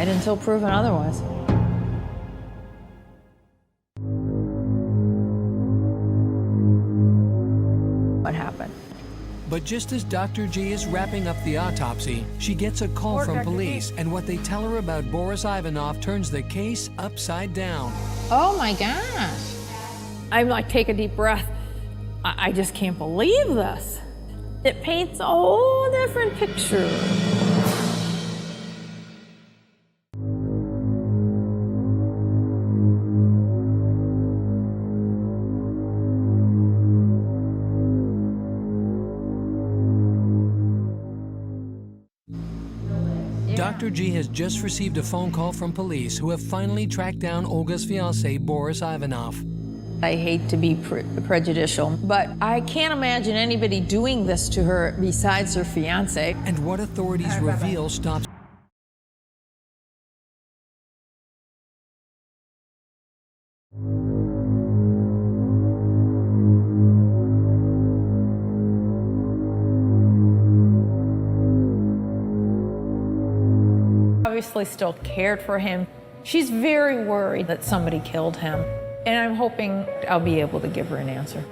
denied until proven otherwise. What happened? But just as Dr. G is wrapping up the autopsy, she gets a call from police, and what they tell her about Boris Ivanov turns the case upside down. Oh my gosh. I'm like, take a deep breath. I just can't believe this. It paints a whole different picture. Dr. G has just received a phone call from police who have finally tracked down Olga's fiancé, Boris Ivanov. I hate to be prejudicial, but I can't imagine anybody doing this to her besides her fiancé. And what authorities reveal stops Obviously still cared for him. She's very worried that somebody killed him, and I'm hoping I'll be able to give her an answer.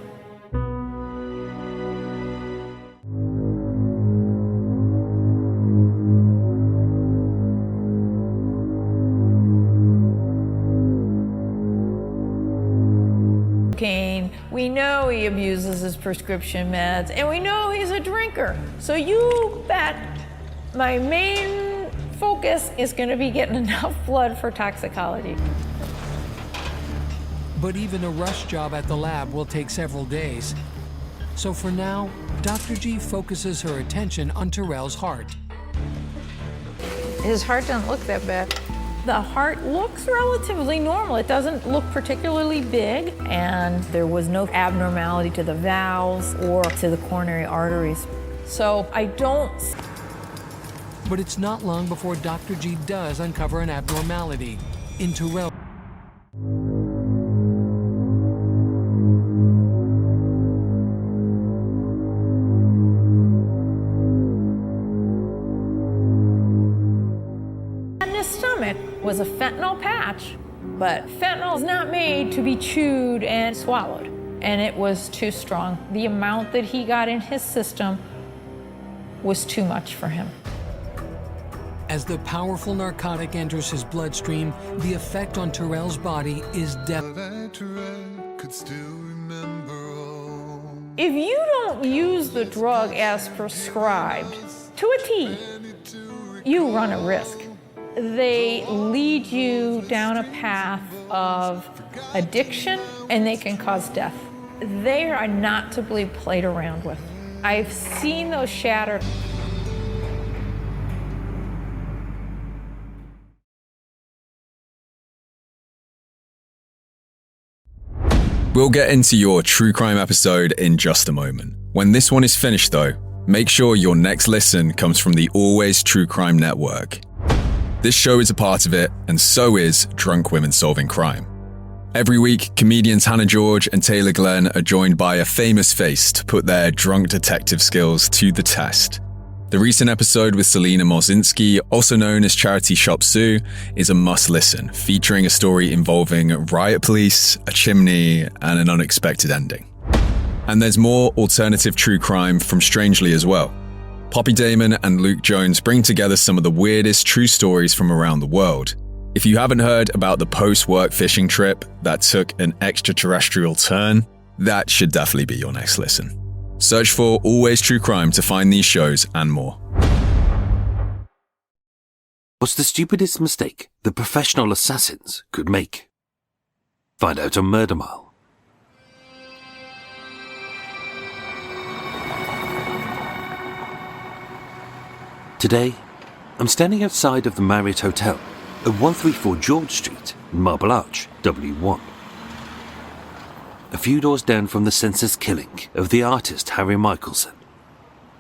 We know he abuses his prescription meds, and we know he's a drinker. So you bet my main focus is going to be getting enough blood for toxicology. But even a rush job at the lab will take several days. So for now, Dr. G focuses her attention on Terrell's heart. His heart doesn't look that bad. The heart looks relatively normal. It doesn't look particularly big, and there was no abnormality to the valves or to the coronary arteries. So I don't... But it's not long before Dr. G does uncover an abnormality in Terrell. Was a fentanyl patch, but fentanyl is not made to be chewed and swallowed, and it was too strong. The amount that he got in his system was too much for him. As the powerful narcotic enters his bloodstream, the effect on Terrell's body is devastating. If you don't use the drug as prescribed to a T, you run a risk. They lead you down a path of addiction, and they can cause death. They are not to be played around with. I've seen those shattered. We'll get into your true crime episode in just a moment. When this one is finished though, make sure your next listen comes from the Always True Crime Network. This show is a part of it, and so is Drunk Women Solving Crime. Every week, comedians Hannah George and Taylor Glenn are joined by a famous face to put their drunk detective skills to the test. The recent episode with Selena Mozinski, also known as Charity Shop Sue, is a must-listen, featuring a story involving riot police, a chimney, and an unexpected ending. And there's more alternative true crime from Strangely as well. Poppy Damon and Luke Jones bring together some of the weirdest true stories from around the world. If you haven't heard about the post-work fishing trip that took an extraterrestrial turn, that should definitely be your next listen. Search for Always True Crime to find these shows and more. What's the stupidest mistake that professional assassins could make? Find out on Murder Mile. Today, I'm standing outside of the Marriott Hotel at 134 George Street, Marble Arch, W1. A few doors down from the senseless killing of the artist Harry Michelson.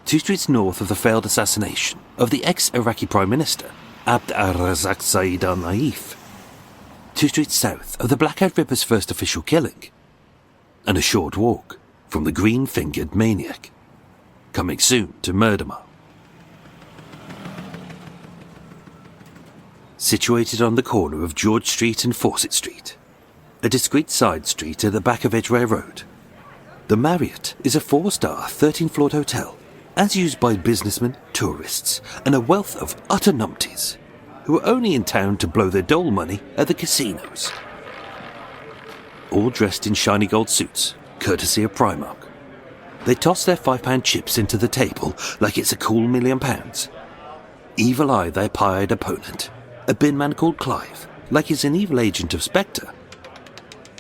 2 streets north of the failed assassination of the ex-Iraqi Prime Minister, Abd al-Razak Saeed al-Naif. 2 streets south of the Blackout Ripper's first official killing. And a short walk from the green-fingered maniac. Coming soon to Murder Mile. situated on the corner of George Street and Fawcett Street, a discreet side street at the back of Edgware Road. The Marriott is a 4-star, 13-floored hotel, as used by businessmen, tourists, and a wealth of utter numpties who are only in town to blow their dole money at the casinos. All dressed in shiny gold suits, courtesy of Primark. They toss their £5 chips into the table like it's a cool £1 million. Evil eye their pied opponent, a bin man called Clive, like he's an evil agent of Spectre,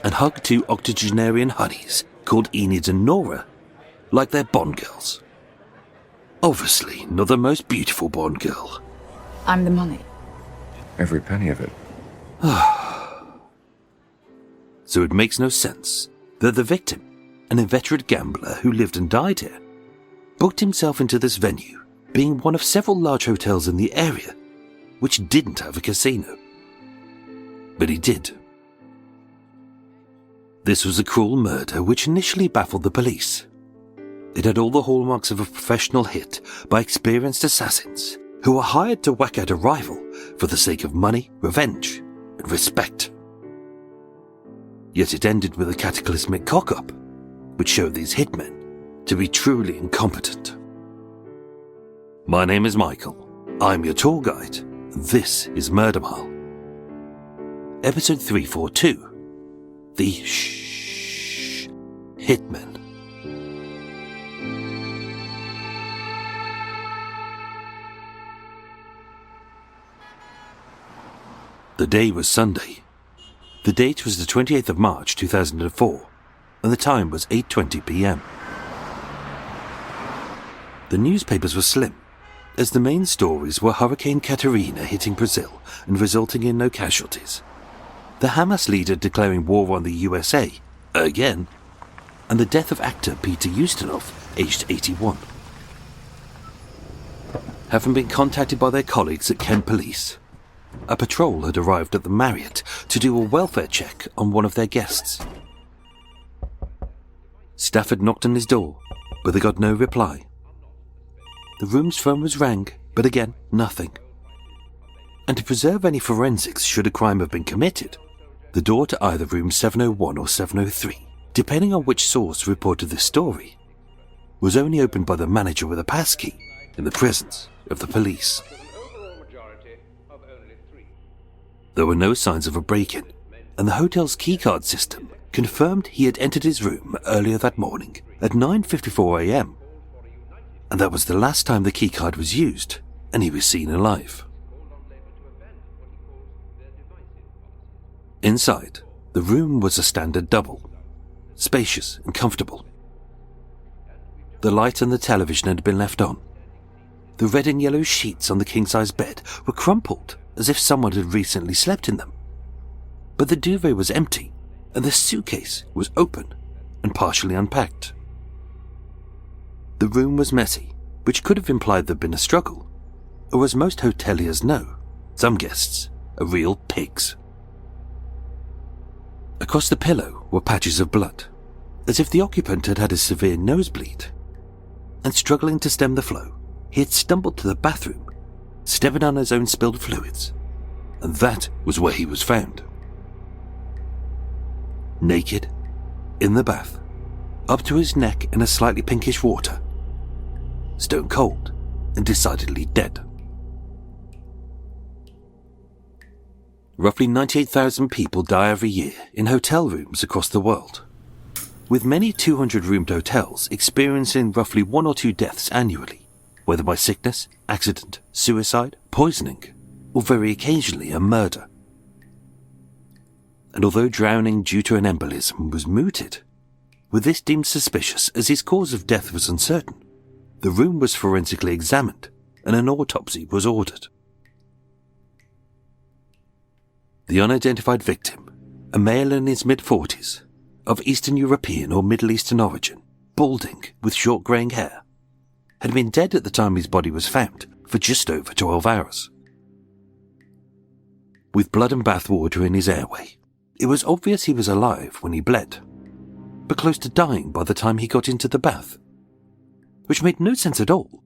and hug 2 octogenarian honeys called Enid and Nora, like they're Bond girls. Obviously, not the most beautiful Bond girl. I'm the money. Every penny of it. So it makes no sense that the victim, an inveterate gambler who lived and died here, booked himself into this venue, being one of several large hotels in the area which didn't have a casino. But he did. This was a cruel murder which initially baffled the police. It had all the hallmarks of a professional hit by experienced assassins who were hired to whack out a rival for the sake of money, revenge, and respect. Yet it ended with a cataclysmic cock-up, which showed these hitmen to be truly incompetent. My name is Michael. I'm your tour guide. This is Murder Mile. Episode 342. The Hitmen. The day was Sunday. The date was the 28th of March 2004, and the time was 8:20 p.m. The newspapers were slim, as the main stories were Hurricane Katrina hitting Brazil and resulting in no casualties, the Hamas leader declaring war on the USA, again, and the death of actor Peter Ustinov, aged 81. Having been contacted by their colleagues at Kent Police, a patrol had arrived at the Marriott to do a welfare check on one of their guests. Staff had knocked on his door, but they got no reply. The room's phone was rang, but again, nothing. And to preserve any forensics should a crime have been committed, the door to either room 701 or 703, depending on which source reported this story, was only opened by the manager with a passkey in the presence of the police. There were no signs of a break-in, and the hotel's keycard system confirmed he had entered his room earlier that morning at 9:54 a.m. And that was the last time the keycard was used, and he was seen alive. Inside, the room was a standard double, spacious and comfortable. The light and the television had been left on. The red and yellow sheets on the king-size bed were crumpled as if someone had recently slept in them. But the duvet was empty, and the suitcase was open and partially unpacked. The room was messy, which could have implied there'd been a struggle, or as most hoteliers know, some guests are real pigs. Across the pillow were patches of blood, as if the occupant had had a severe nosebleed, and struggling to stem the flow, he had stumbled to the bathroom, stepping on his own spilled fluids, and that was where he was found. Naked, in the bath, up to his neck in a slightly pinkish water, stone cold and decidedly dead. Roughly 98,000 people die every year in hotel rooms across the world, with many 200-roomed hotels experiencing roughly 1 or 2 deaths annually, whether by sickness, accident, suicide, poisoning, or very occasionally a murder. And although drowning due to an embolism was mooted, with this deemed suspicious as his cause of death was uncertain, the room was forensically examined and an autopsy was ordered. The unidentified victim, a male in his mid-40s, of Eastern European or Middle Eastern origin, balding with short greying hair, had been dead at the time his body was found for just over 12 hours. With blood and bath water in his airway, it was obvious he was alive when he bled, but close to dying by the time he got into the bath, which made no sense at all,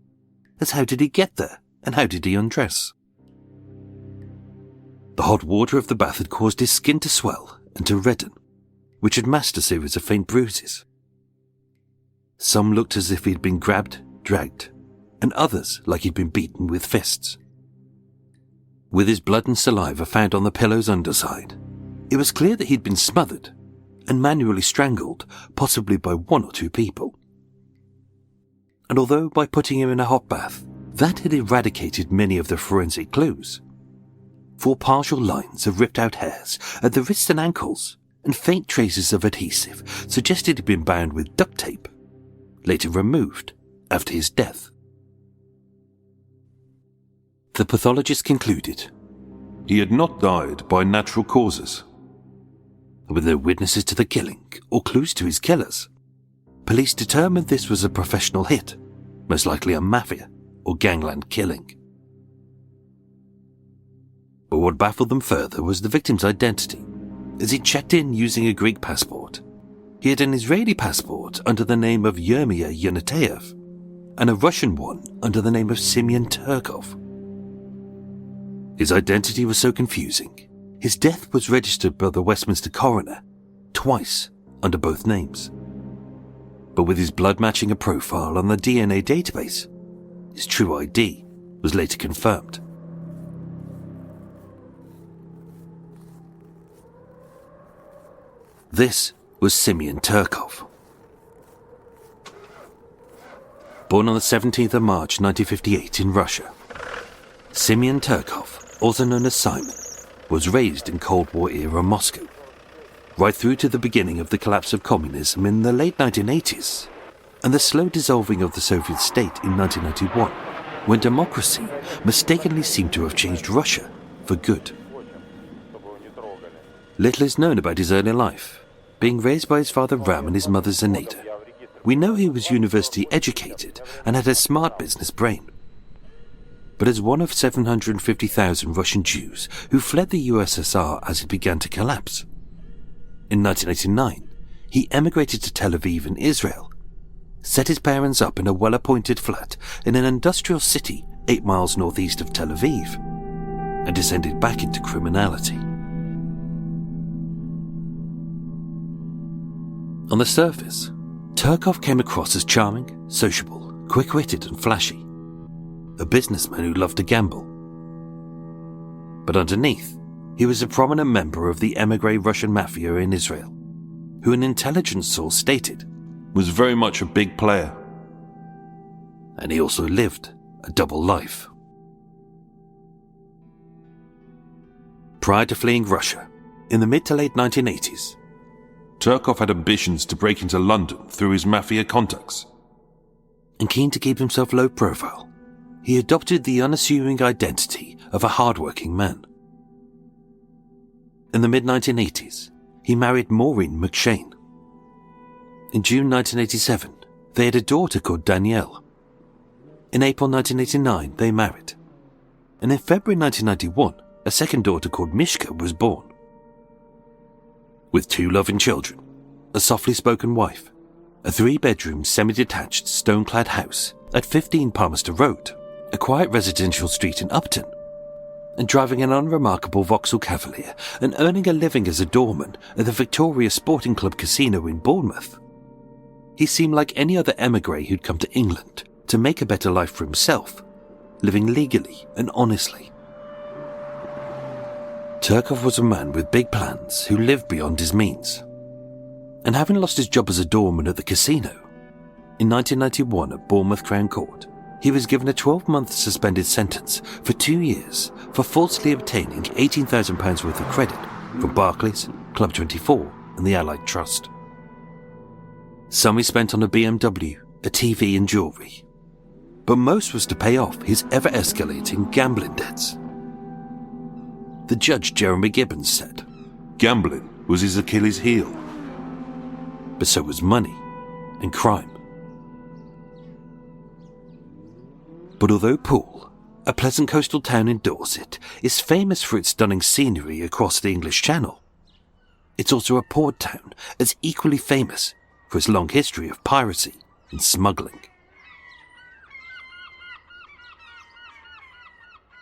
as how did he get there and how did he undress? The hot water of the bath had caused his skin to swell and to redden, which had masked a series of faint bruises. Some looked as if he'd been grabbed, dragged, and others like he'd been beaten with fists. With his blood and saliva found on the pillow's underside, it was clear that he'd been smothered and manually strangled, possibly by 1 or 2 people. And although by putting him in a hot bath, that had eradicated many of the forensic clues, 4 partial lines of ripped out hairs at the wrists and ankles and faint traces of adhesive suggested he'd been bound with duct tape, later removed after his death. The pathologist concluded he had not died by natural causes. With no witnesses to the killing or clues to his killers, police determined this was a professional hit, most likely a mafia or gangland killing. But what baffled them further was the victim's identity, as he checked in using a Greek passport. He had an Israeli passport under the name of Yermia Yonateyev and a Russian one under the name of Simeon Turkov. His identity was so confusing, his death was registered by the Westminster coroner twice under both names. But with his blood matching a profile on the DNA database, his true ID was later confirmed. This was Simeon Turkov. Born on the 17th of March 1958 in Russia, Simeon Turkov, also known as Simon, was raised in Cold War-era Moscow, right through to the beginning of the collapse of communism in the late 1980s and the slow dissolving of the Soviet state in 1991, when democracy mistakenly seemed to have changed Russia for good. Little is known about his early life, being raised by his father Ram and his mother Zenaida. We know he was university educated and had a smart business brain. But as one of 750,000 Russian Jews who fled the USSR as it began to collapse, in 1989, he emigrated to Tel Aviv in Israel, set his parents up in a well-appointed flat in an industrial city 8 miles northeast of Tel Aviv, and descended back into criminality. On the surface, Turkov came across as charming, sociable, quick-witted and flashy, a businessman who loved to gamble. But underneath, he was a prominent member of the émigré Russian mafia in Israel, who an intelligence source stated Was very much a big player. And he also lived a double life. Prior to fleeing Russia, in the mid to late 1980s, Turkov had ambitions to break into London through his mafia contacts. And keen to keep himself low profile, he adopted the unassuming identity of a hard-working man. In the mid-1980s, he married Maureen McShane. In June 1987, they had a daughter called Danielle. In April 1989, they married. And in February 1991, a second daughter called Mishka was born. With 2 loving children, a softly spoken wife, a 3-bedroom semi-detached stone-clad house at 15 Palmerston Road, a quiet residential street in Upton, and driving an unremarkable Vauxhall Cavalier and earning a living as a doorman at the Victoria Sporting Club Casino in Bournemouth. He seemed like any other émigré who'd come to England to make a better life for himself, living legally and honestly. Turkov was a man with big plans who lived beyond his means. And having lost his job as a doorman at the casino, in 1991 at Bournemouth Crown Court, he was given a 12-month suspended sentence for 2 years for falsely obtaining £18,000 worth of credit from Barclays, Club 24 and the Allied Trust. Some he spent on a BMW, a TV and jewellery, but most was to pay off his ever-escalating gambling debts. The judge Jeremy Gibbons said, Gambling was his Achilles heel. But so was money and crime. But although Poole, a pleasant coastal town in Dorset, is famous for its stunning scenery across the English Channel, it's also a port town as equally famous for its long history of piracy and smuggling.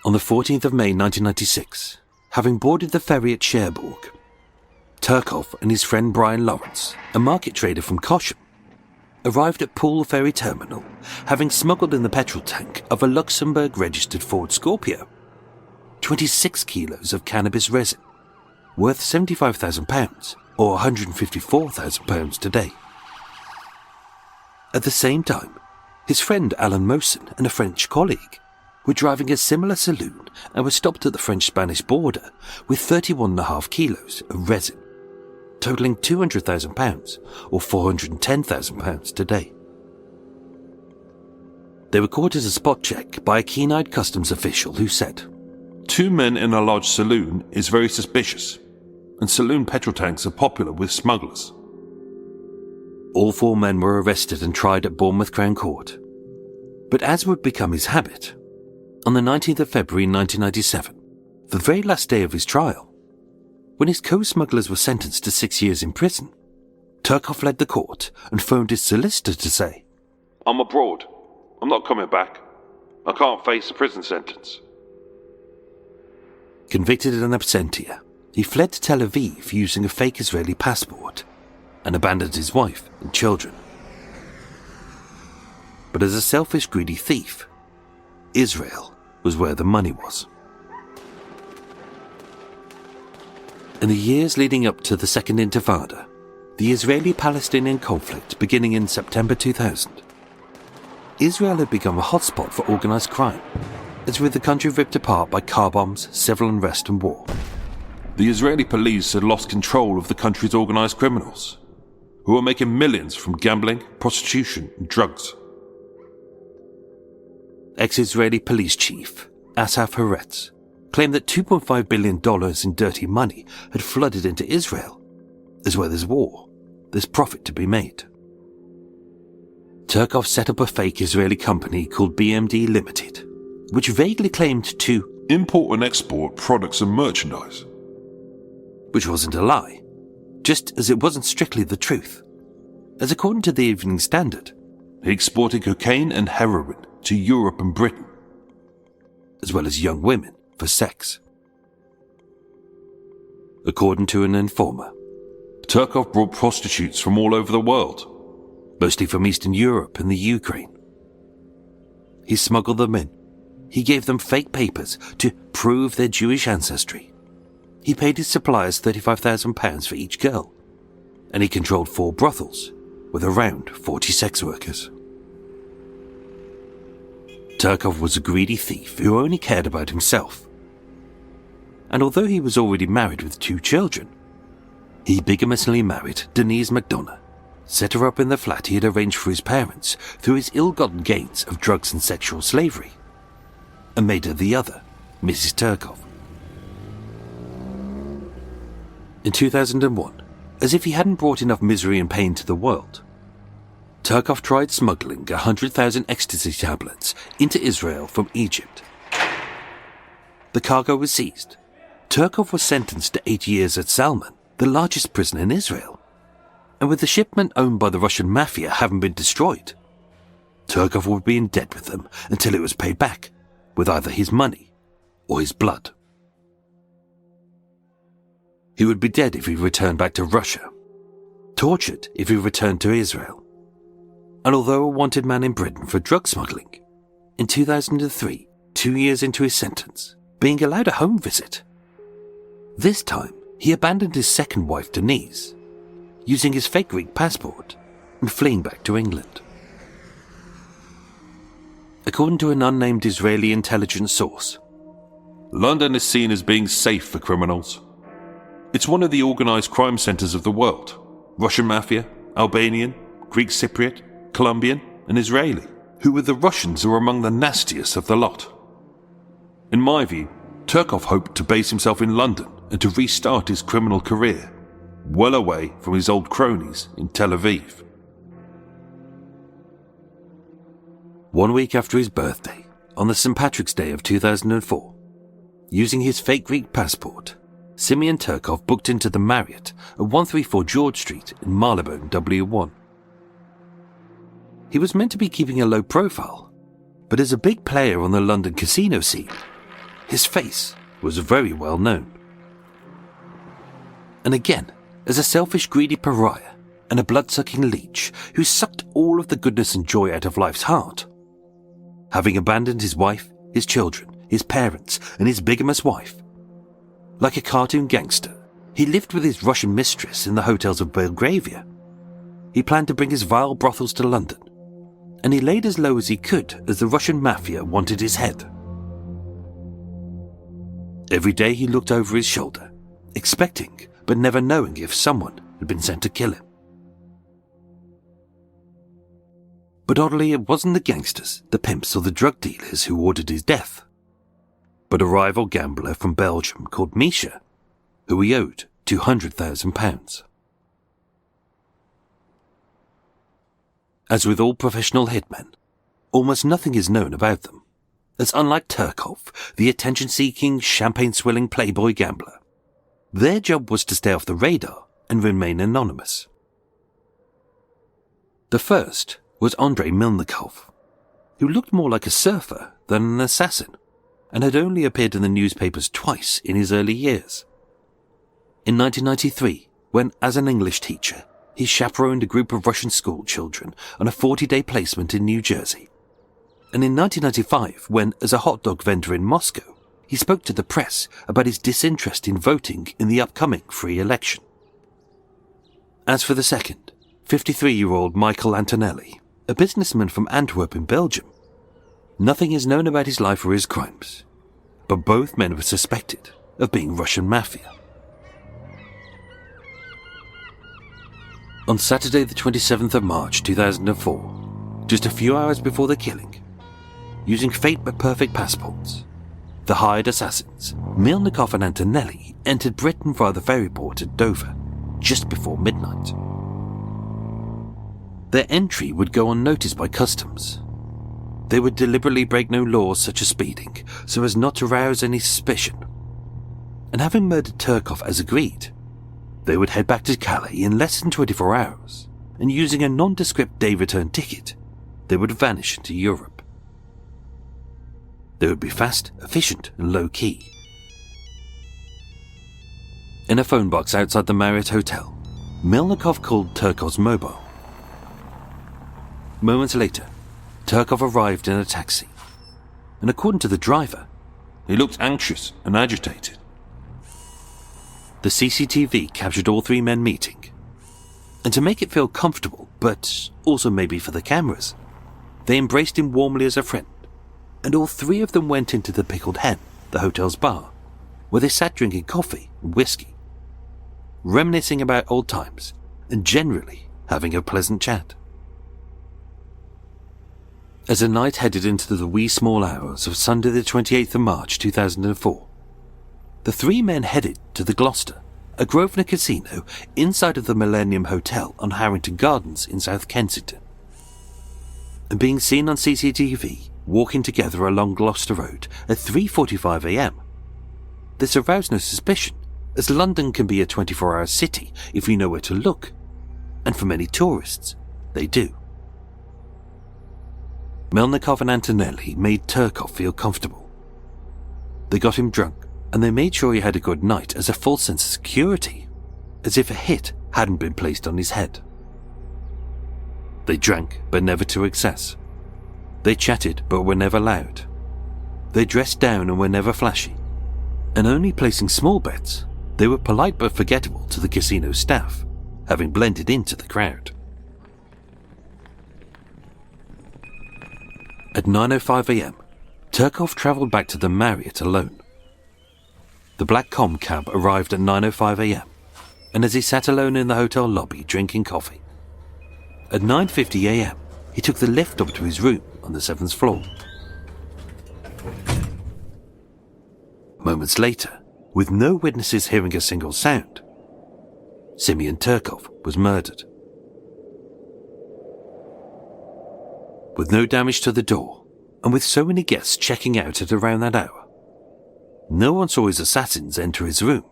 On the 14th of May 1996, having boarded the ferry at Cherbourg, Turkov and his friend Brian Lawrence, a market trader from Cochem, arrived at Poole Ferry Terminal, having smuggled in the petrol tank of a Luxembourg-registered Ford Scorpio 26 kilos of cannabis resin, worth £75,000 or £154,000 today. At the same time, his friend Alan Mosen and a French colleague were driving a similar saloon and were stopped at the French-Spanish border with 31.5 kilos of resin, totalling £200,000 or £410,000 today. They were caught as a spot check by a keen-eyed customs official who said, "2 men in a large saloon is very suspicious, and saloon petrol tanks are popular with smugglers." All 4 men were arrested and tried at Bournemouth Crown Court. But as would become his habit, on the 19th of February 1997, the very last day of his trial, when his co-smugglers were sentenced to 6 years in prison, Turkov led the court and phoned his solicitor to say, "I'm abroad. I'm not coming back. I can't face a prison sentence." Convicted in absentia, he fled to Tel Aviv using a fake Israeli passport and abandoned his wife and children. But as a selfish, greedy thief, Israel was where the money was. In the years leading up to the Second Intifada, the Israeli-Palestinian conflict beginning in September 2000, Israel had become a hotspot for organised crime, as with the country ripped apart by car bombs, civil unrest and war. The Israeli police had lost control of the country's organised criminals, who were making millions from gambling, prostitution and drugs. Ex-Israeli police chief Asaf Haaretz claimed that $2.5 billion in dirty money had flooded into Israel, as where there's war, there's profit to be made. Turkov set up a fake Israeli company called BMD Limited, which vaguely claimed to import and export products and merchandise. Which wasn't a lie, just as it wasn't strictly the truth, as according to the Evening Standard, he exported cocaine and heroin to Europe and Britain, as well as young women for sex. According to an informer, Turkov brought prostitutes from all over the world, mostly from Eastern Europe and the Ukraine. He smuggled them in. He gave them fake papers to prove their Jewish ancestry. He paid his suppliers £35,000 for each girl, and he controlled 4 brothels with around 40 sex workers. Turkov was a greedy thief who only cared about himself. And although he was already married with 2 children, he bigamously married Denise McDonough, set her up in the flat he had arranged for his parents through his ill-gotten gains of drugs and sexual slavery, and made her the other, Mrs. Turkov. In 2001, as if he hadn't brought enough misery and pain to the world, Turkov tried smuggling 100,000 ecstasy tablets into Israel from Egypt. The cargo was seized. Turkov was sentenced to 8 years at Salman, the largest prison in Israel. And with the shipment owned by the Russian mafia having been destroyed, Turkov would be in debt with them until it was paid back, with either his money or his blood. He would be dead if he returned back to Russia, tortured if he returned to Israel. And although a wanted man in Britain for drug smuggling, in 2003, 2 years into his sentence, being allowed a home visit, this time he abandoned his second wife Denise, using his fake Greek passport and fleeing back to England. According to an unnamed Israeli intelligence source, London is seen as being safe for criminals. It's one of the organised crime centres of the world. Russian mafia, Albanian, Greek Cypriot, Colombian and Israeli, who with the Russians are among the nastiest of the lot. In my view, Turkov hoped to base himself in London and to restart his criminal career, well away from his old cronies in Tel Aviv. 1 week after his birthday, on the St. Patrick's Day of 2004, using his fake Greek passport, Simeon Turkov booked into the Marriott at 134 George Street in Marylebone, W1. He was meant to be keeping a low profile, but as a big player on the London casino scene, his face was very well known. and again as a selfish, greedy pariah and a blood-sucking leech who sucked all of the goodness and joy out of life's heart. Having abandoned his wife, his children, his parents, and his bigamous wife, like a cartoon gangster, he lived with his Russian mistress in the hotels of Belgravia. He planned to bring his vile brothels to London, and he laid as low as he could as the Russian mafia wanted his head. Every day he looked over his shoulder, expecting but never knowing if someone had been sent to kill him. But oddly, it wasn't the gangsters, the pimps, or the drug dealers who ordered his death, but a rival gambler from Belgium called Misha, who he owed £200,000. As with all professional hitmen, almost nothing is known about them, as unlike Turkov, the attention-seeking, champagne-swilling playboy gambler, their job was to stay off the radar and remain anonymous. The first was Andrei Milnikov, who looked more like a surfer than an assassin, and had only appeared in the newspapers twice in his early years. In 1993, when, as an English teacher, he chaperoned a group of Russian school children on a 40-day placement in New Jersey. And in 1995, when, as a hot dog vendor in Moscow, he spoke to the press about his disinterest in voting in the upcoming free election. As for the second, 53-year-old Michael Antonelli, a businessman from Antwerp in Belgium, nothing is known about his life or his crimes, but both men were suspected of being Russian mafia. On Saturday the 27th of March 2004, just a few hours before the killing, using fake but perfect passports, the hired assassins, Milnikov and Antonelli, entered Britain via the ferry port at Dover just before midnight. Their entry would go unnoticed by customs. They would deliberately break no laws such as speeding, so as not to rouse any suspicion. And having murdered Turkov as agreed, they would head back to Calais in less than 24 hours, and using a nondescript day return ticket, they would vanish into Europe. They would be fast, efficient, and low-key. In a phone box outside the Marriott Hotel, Milnikov called Turkov's mobile. Moments later, Turkov arrived in a taxi, and according to the driver, He looked anxious and agitated. the CCTV captured all three men meeting. And to make it feel comfortable, but also maybe for the cameras, they embraced him warmly as a friend, and all three of them went into the Pickled Hen, the hotel's bar, where they sat drinking coffee and whiskey, reminiscing about old times, and generally having a pleasant chat. As the night headed into the wee small hours of Sunday the 28th of March 2004, the three men headed to the Gloucester, a Grosvenor casino inside of the Millennium Hotel on Harrington Gardens in South Kensington. And being seen on CCTV walking together along Gloucester Road at 3:45 a.m, this aroused no suspicion, as London can be a 24-hour city if you know where to look, and for many tourists, they do. Milnikov and Antonelli made Turkov feel comfortable. They got him drunk, and they made sure he had a good night as a false sense of security, as if a hit hadn't been placed on his head. They drank, but never to excess. They chatted, but were never loud. They dressed down and were never flashy. And only placing small bets, they were polite but forgettable to the casino staff, having blended into the crowd. At 9:05 a.m, Turkov travelled back to the Marriott alone. The black com cab arrived at 9:05 a.m, and as he sat alone in the hotel lobby drinking coffee, at 9:50 a.m, he took the lift up to his room on the 7th floor. Moments later, with no witnesses hearing a single sound, Simeon Turkov was murdered. With no damage to the door, and with so many guests checking out at around that hour, no one saw his assassins enter his room,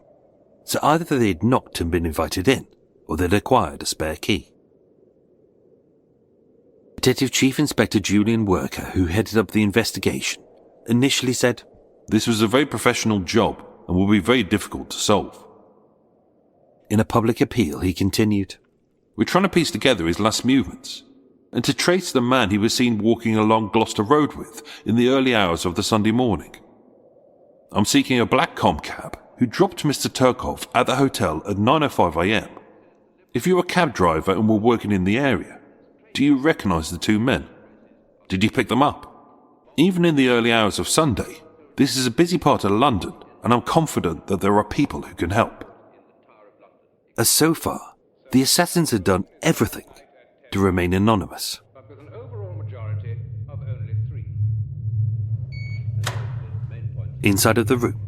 so either they'd knocked and been invited in, or they'd acquired a spare key. Detective Chief Inspector Julian Worker, who headed up the investigation, initially said, This was a very professional job and will be very difficult to solve. In a public appeal, he continued, "We're trying to piece together his last movements, and to trace the man he was seen walking along Gloucester Road with in the early hours of the Sunday morning. I'm seeking a black comp cab who dropped Mr. Turkov at the hotel at 9:05 a.m. If you're a cab driver and were working in the area, do you recognise the two men? Did you pick them up? Even in the early hours of Sunday, this is a busy part of London, and I'm confident that there are people who can help." as so far, the assassins had done everything to remain anonymous. Inside of the room,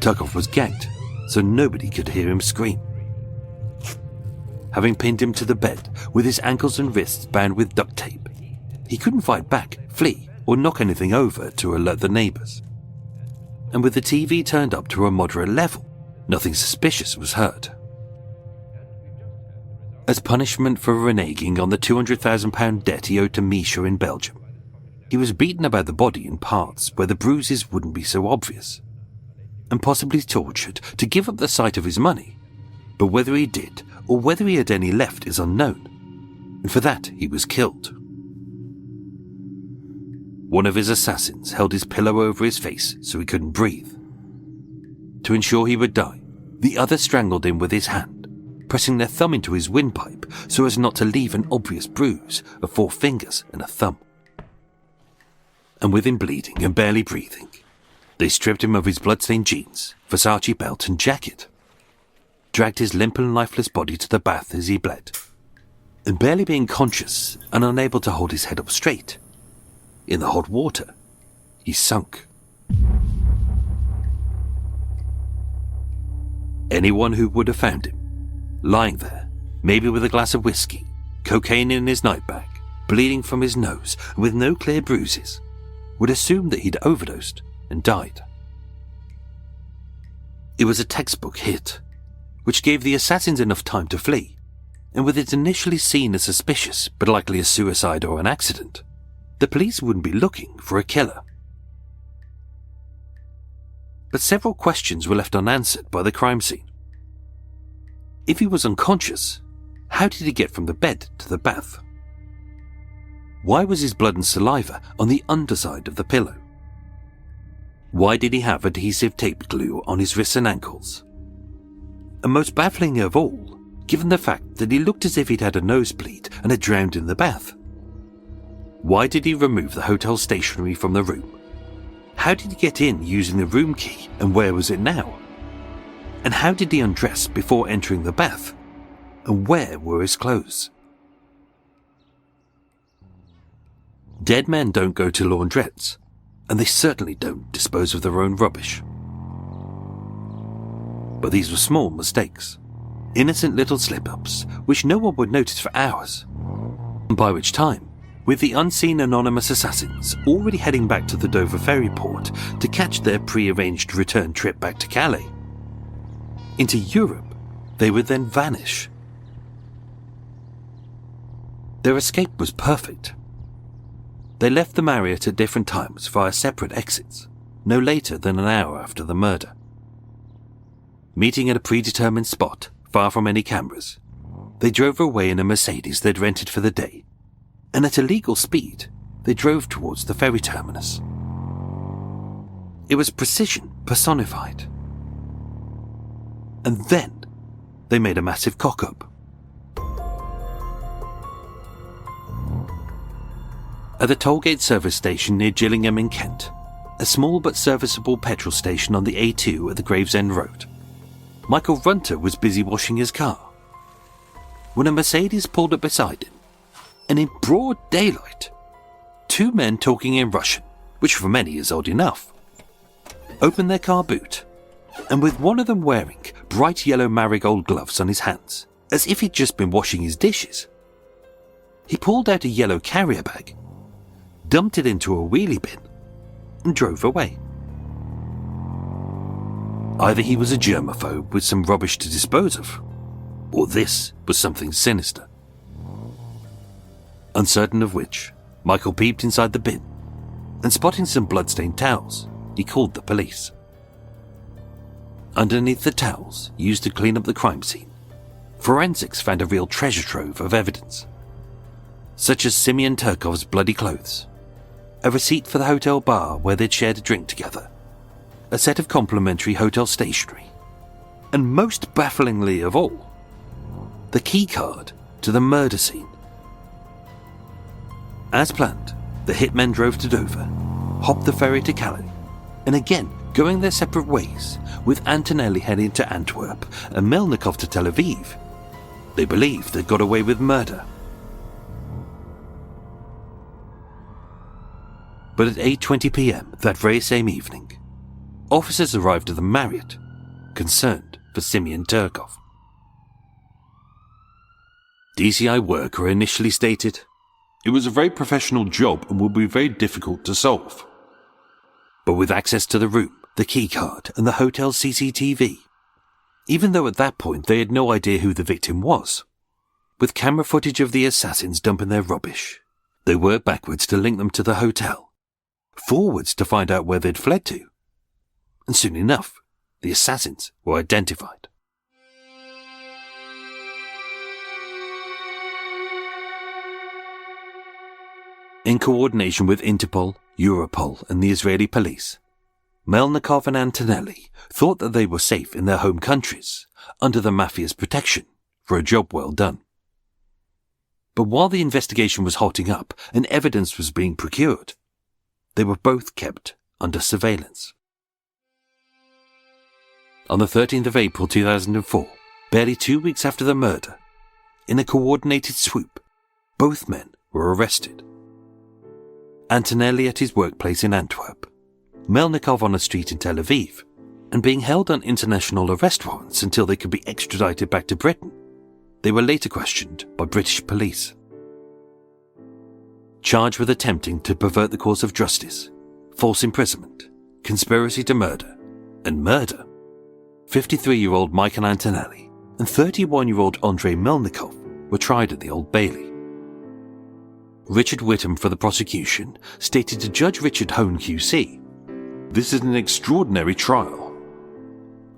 Turkov was gagged, so nobody could hear him scream. Having pinned him to the bed with his ankles and wrists bound with duct tape, he couldn't fight back, flee, or knock anything over to alert the neighbours. And with the TV turned up to a moderate level, nothing suspicious was heard. As punishment for reneging on the £200,000 debt he owed to Misha in Belgium, he was beaten about the body in parts where the bruises wouldn't be so obvious, and possibly tortured to give up the sight of his money, but whether he did or whether he had any left is unknown, and for that he was killed. One of his assassins held his pillow over his face so he couldn't breathe. To ensure he would die, the other strangled him with his hand, pressing their thumb into his windpipe so as not to leave an obvious bruise of 4 fingers and a thumb. And with him bleeding and barely breathing, they stripped him of his bloodstained jeans, Versace belt and jacket, dragged his limp and lifeless body to the bath as he bled, and barely being conscious and unable to hold his head up straight, in the hot water, he sunk. Anyone who would have found him, lying there, maybe with a glass of whiskey, cocaine in his night bag, bleeding from his nose and with no clear bruises, would assume that he'd overdosed and died. It was a textbook hit, which gave the assassins enough time to flee, and with it initially seen as suspicious but likely a suicide or an accident, the police wouldn't be looking for a killer. But several questions were left unanswered by the crime scene. If he was unconscious, how did he get from the bed to the bath? Why was his blood and saliva on the underside of the pillow? Why did he have adhesive tape glue on his wrists and ankles? And most baffling of all, given the fact that he looked as if he'd had a nosebleed and had drowned in the bath. Why did he remove the hotel stationery from the room? How did he get in using the room key, and where was it now? And how did he undress before entering the bath? And where were his clothes? Dead men don't go to laundrettes, and they certainly don't dispose of their own rubbish. But these were small mistakes, innocent little slip-ups which no one would notice for hours, by which time, with the unseen anonymous assassins already heading back to the Dover ferry port to catch their pre-arranged return trip back to Calais, into Europe, they would then vanish. Their escape was perfect. They left the Marriott at different times via separate exits, no later than an hour after the murder. Meeting at a predetermined spot, far from any cameras, they drove away in a Mercedes they'd rented for the day, and at a legal speed, they drove towards the ferry terminus. It was precision personified. And then, they made a massive cock-up. At the tollgate service station near Gillingham in Kent, a small but serviceable petrol station on the A2 at the Gravesend Road, Michael Runter was busy washing his car when a Mercedes pulled up beside him, and in broad daylight, 2 men talking in Russian, which for many is odd enough, opened their car boot, and with one of them wearing bright yellow marigold gloves on his hands, as if he'd just been washing his dishes, he pulled out a yellow carrier bag, dumped it into a wheelie bin, and drove away. Either he was a germaphobe with some rubbish to dispose of, or this was something sinister. Uncertain of which, Michael peeped inside the bin, and spotting some blood-stained towels, he called the police. Underneath the towels, used to clean up the crime scene, forensics found a real treasure trove of evidence, such as Simeon Turkov's bloody clothes, a receipt for the hotel bar where they'd shared a drink together, a set of complimentary hotel stationery, and most bafflingly of all, the key card to the murder scene. As planned, the hitmen drove to Dover, hopped the ferry to Calais, and again going their separate ways, with Antonelli heading to Antwerp and Melnikov to Tel Aviv. They believed they'd got away with murder. But at 8:20 p.m. that very same evening, officers arrived at the Marriott, concerned for Simeon Turkov. DCI worker initially stated, It was a very professional job and would be very difficult to solve. but with access to the room, the keycard, and the hotel's CCTV, even though at that point they had no idea who the victim was, with camera footage of the assassins dumping their rubbish, they worked backwards to link them to the hotel, forwards to find out where they'd fled to, and soon enough, the assassins were identified. In coordination with Interpol, Europol, and the Israeli police, Melnikov and Antonelli thought that they were safe in their home countries, under the mafia's protection, for a job well done. But while the investigation was hotting up and evidence was being procured, they were both kept under surveillance. On the 13th of April 2004, barely 2 weeks after the murder, in a coordinated swoop, both men were arrested. Antonelli at his workplace in Antwerp, Melnikov on a street in Tel Aviv, and being held on international arrest warrants until they could be extradited back to Britain. They were later questioned by British police. Charged with attempting to pervert the course of justice, false imprisonment, conspiracy to murder, and murder, 53-year-old Michael Antonelli and 31-year-old Andrei Melnikov were tried at the Old Bailey. Richard Whittam for the prosecution stated to Judge Richard Hone QC, This is an extraordinary trial.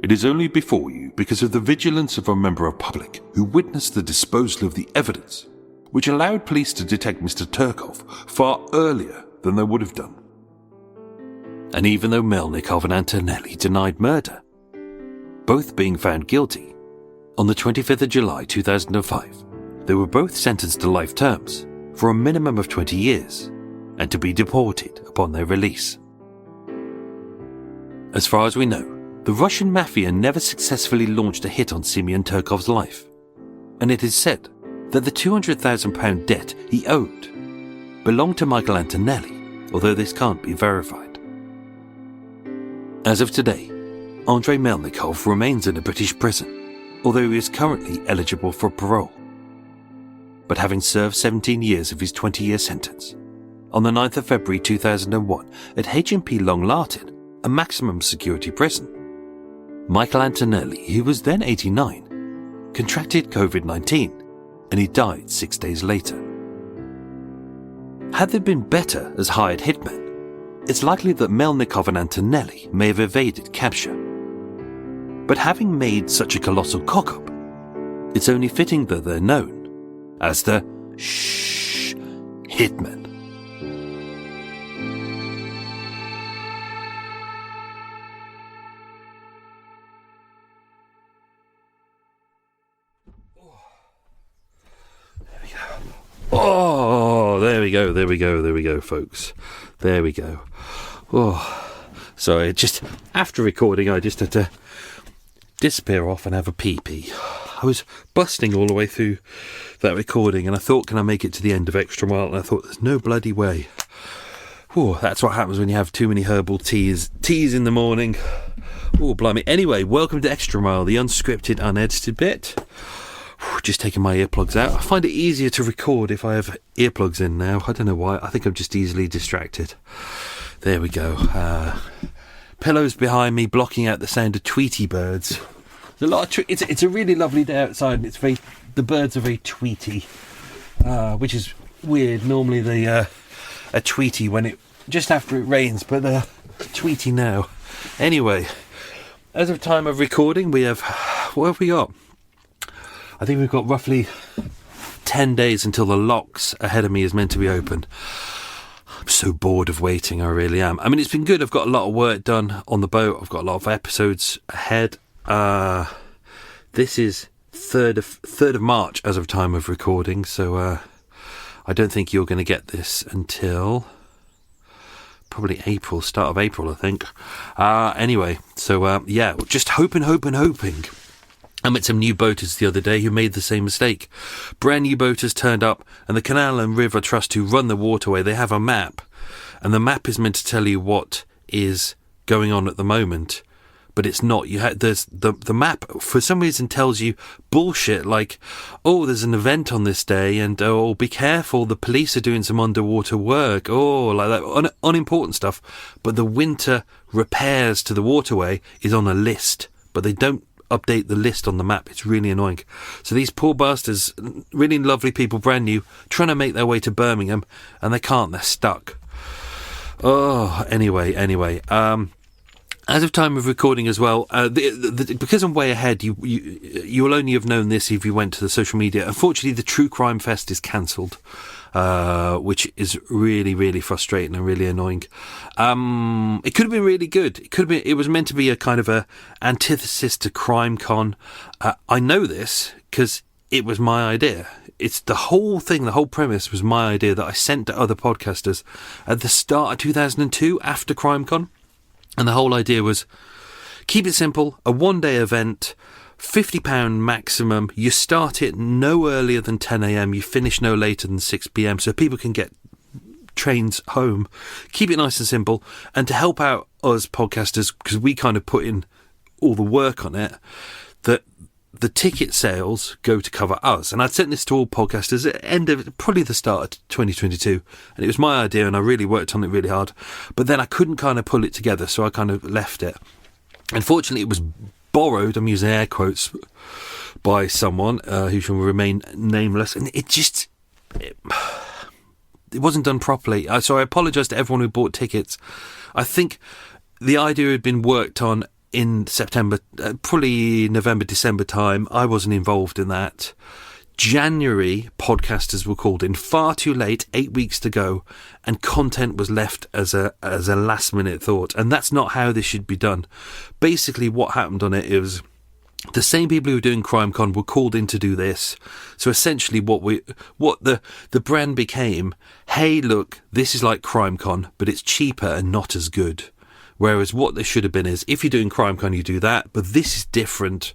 It is only before you because of the vigilance of a member of public who witnessed the disposal of the evidence, which allowed police to detect Mr. Turkov far earlier than they would have done. And even though Melnikov and Antonelli denied murder, both being found guilty, on the 25th of July 2005, they were both sentenced to life terms for a minimum of 20 years and to be deported upon their release. As far as we know, the Russian mafia never successfully launched a hit on Simeon Turkov's life, and it is said that the £200,000 debt he owed belonged to Michael Antonelli, although this can't be verified. As of today, Andrei Melnikov remains in a British prison, although he is currently eligible for parole. But having served 17 years of his 20-year sentence, on the 9th of February 2001 at HMP Long Lartin, a maximum security prison, Michael Antonelli, who was then 89, contracted COVID-19 and he died 6 days later. Had they been better as hired hitmen, it's likely that Melnikov and Antonelli may have evaded capture. But having made such a colossal cock-up, it's only fitting that they're known as the hitmen. Oh, there we go, folks. There we go. Oh, sorry, just after recording, I just had to disappear off and have a pee-pee. I was busting all the way through that recording, and I thought, can I make it to the end of Extra Mile? And I thought, there's no bloody way. Oh, that's what happens when you have too many herbal teas in the morning. Oh, blimey. Anyway, welcome to Extra Mile, the unscripted, unedited bit. Just taking my earplugs out. I find it easier to record if I have earplugs in now. I don't know why. I think I'm just easily distracted. There we go. Pillows behind me blocking out the sound of Tweety birds. There's a lot of it's a really lovely day outside, and the birds are very tweety, which is weird. Normally they are tweety when just after it rains, but they're tweety now. Anyway, as of time of recording, what have we got? I think we've got roughly 10 days until the locks ahead of me is meant to be open. I'm so bored of waiting, I really am. I mean, it's been good. I've got a lot of work done on the boat. I've got a lot of episodes ahead. This is 3rd of March as of time of recording, so I don't think you're going to get this until probably April, start of April, I think. Anyway, so yeah, just hoping. I met some new boaters the other day who made the same mistake. Brand new boaters turned up, and the Canal and River Trust who run the waterway, they have a map, and the map is meant to tell you what is going on at the moment, but it's not. There's the map for some reason tells you bullshit like, oh, there's an event on this day, and oh, be careful, the police are doing some underwater work, oh, like that, unimportant stuff. But the winter repairs to the waterway is on a list, but they don't update the list on the map. It's really annoying. So these poor bastards, really lovely people, brand new, trying to make their way to Birmingham, and they can't. They're stuck. Oh, anyway. As of time of recording as well, because I'm way ahead, you will only have known this if you went to the social media. Unfortunately, the True Crime Fest is cancelled, which is really, really frustrating and really annoying. It could have been really good. It was meant to be a kind of a antithesis to CrimeCon. I know this because it was my idea. It's the whole thing, the whole premise was my idea that I sent to other podcasters at the start of 2002 after CrimeCon. And the whole idea was, keep it simple, a one-day event, £50 maximum. You start it no earlier than 10 a.m. You finish no later than 6 p.m. so people can get trains home. Keep it nice and simple. And to help out us podcasters, because we kind of put in all the work on it, that the ticket sales go to cover us. And I'd sent this to all podcasters at the end of probably the start of 2022. And it was my idea and I really worked on it really hard. But then I couldn't kind of pull it together, so I kind of left it. Unfortunately, it was borrowed, I'm using air quotes, by someone who shall remain nameless. And it wasn't done properly. So I apologise to everyone who bought tickets. I think the idea had been worked on in September, probably November, December time. I wasn't involved in that. January, podcasters were called in far too late, 8 weeks to go, and content was left as a last minute thought. And that's not how this should be done. Basically, what happened on it is the same people who were doing CrimeCon were called in to do this. So essentially what the brand became, hey, look, this is like CrimeCon, but it's cheaper and not as good. Whereas what there should have been is, if you're doing CrimeCon, you do that, but this is different.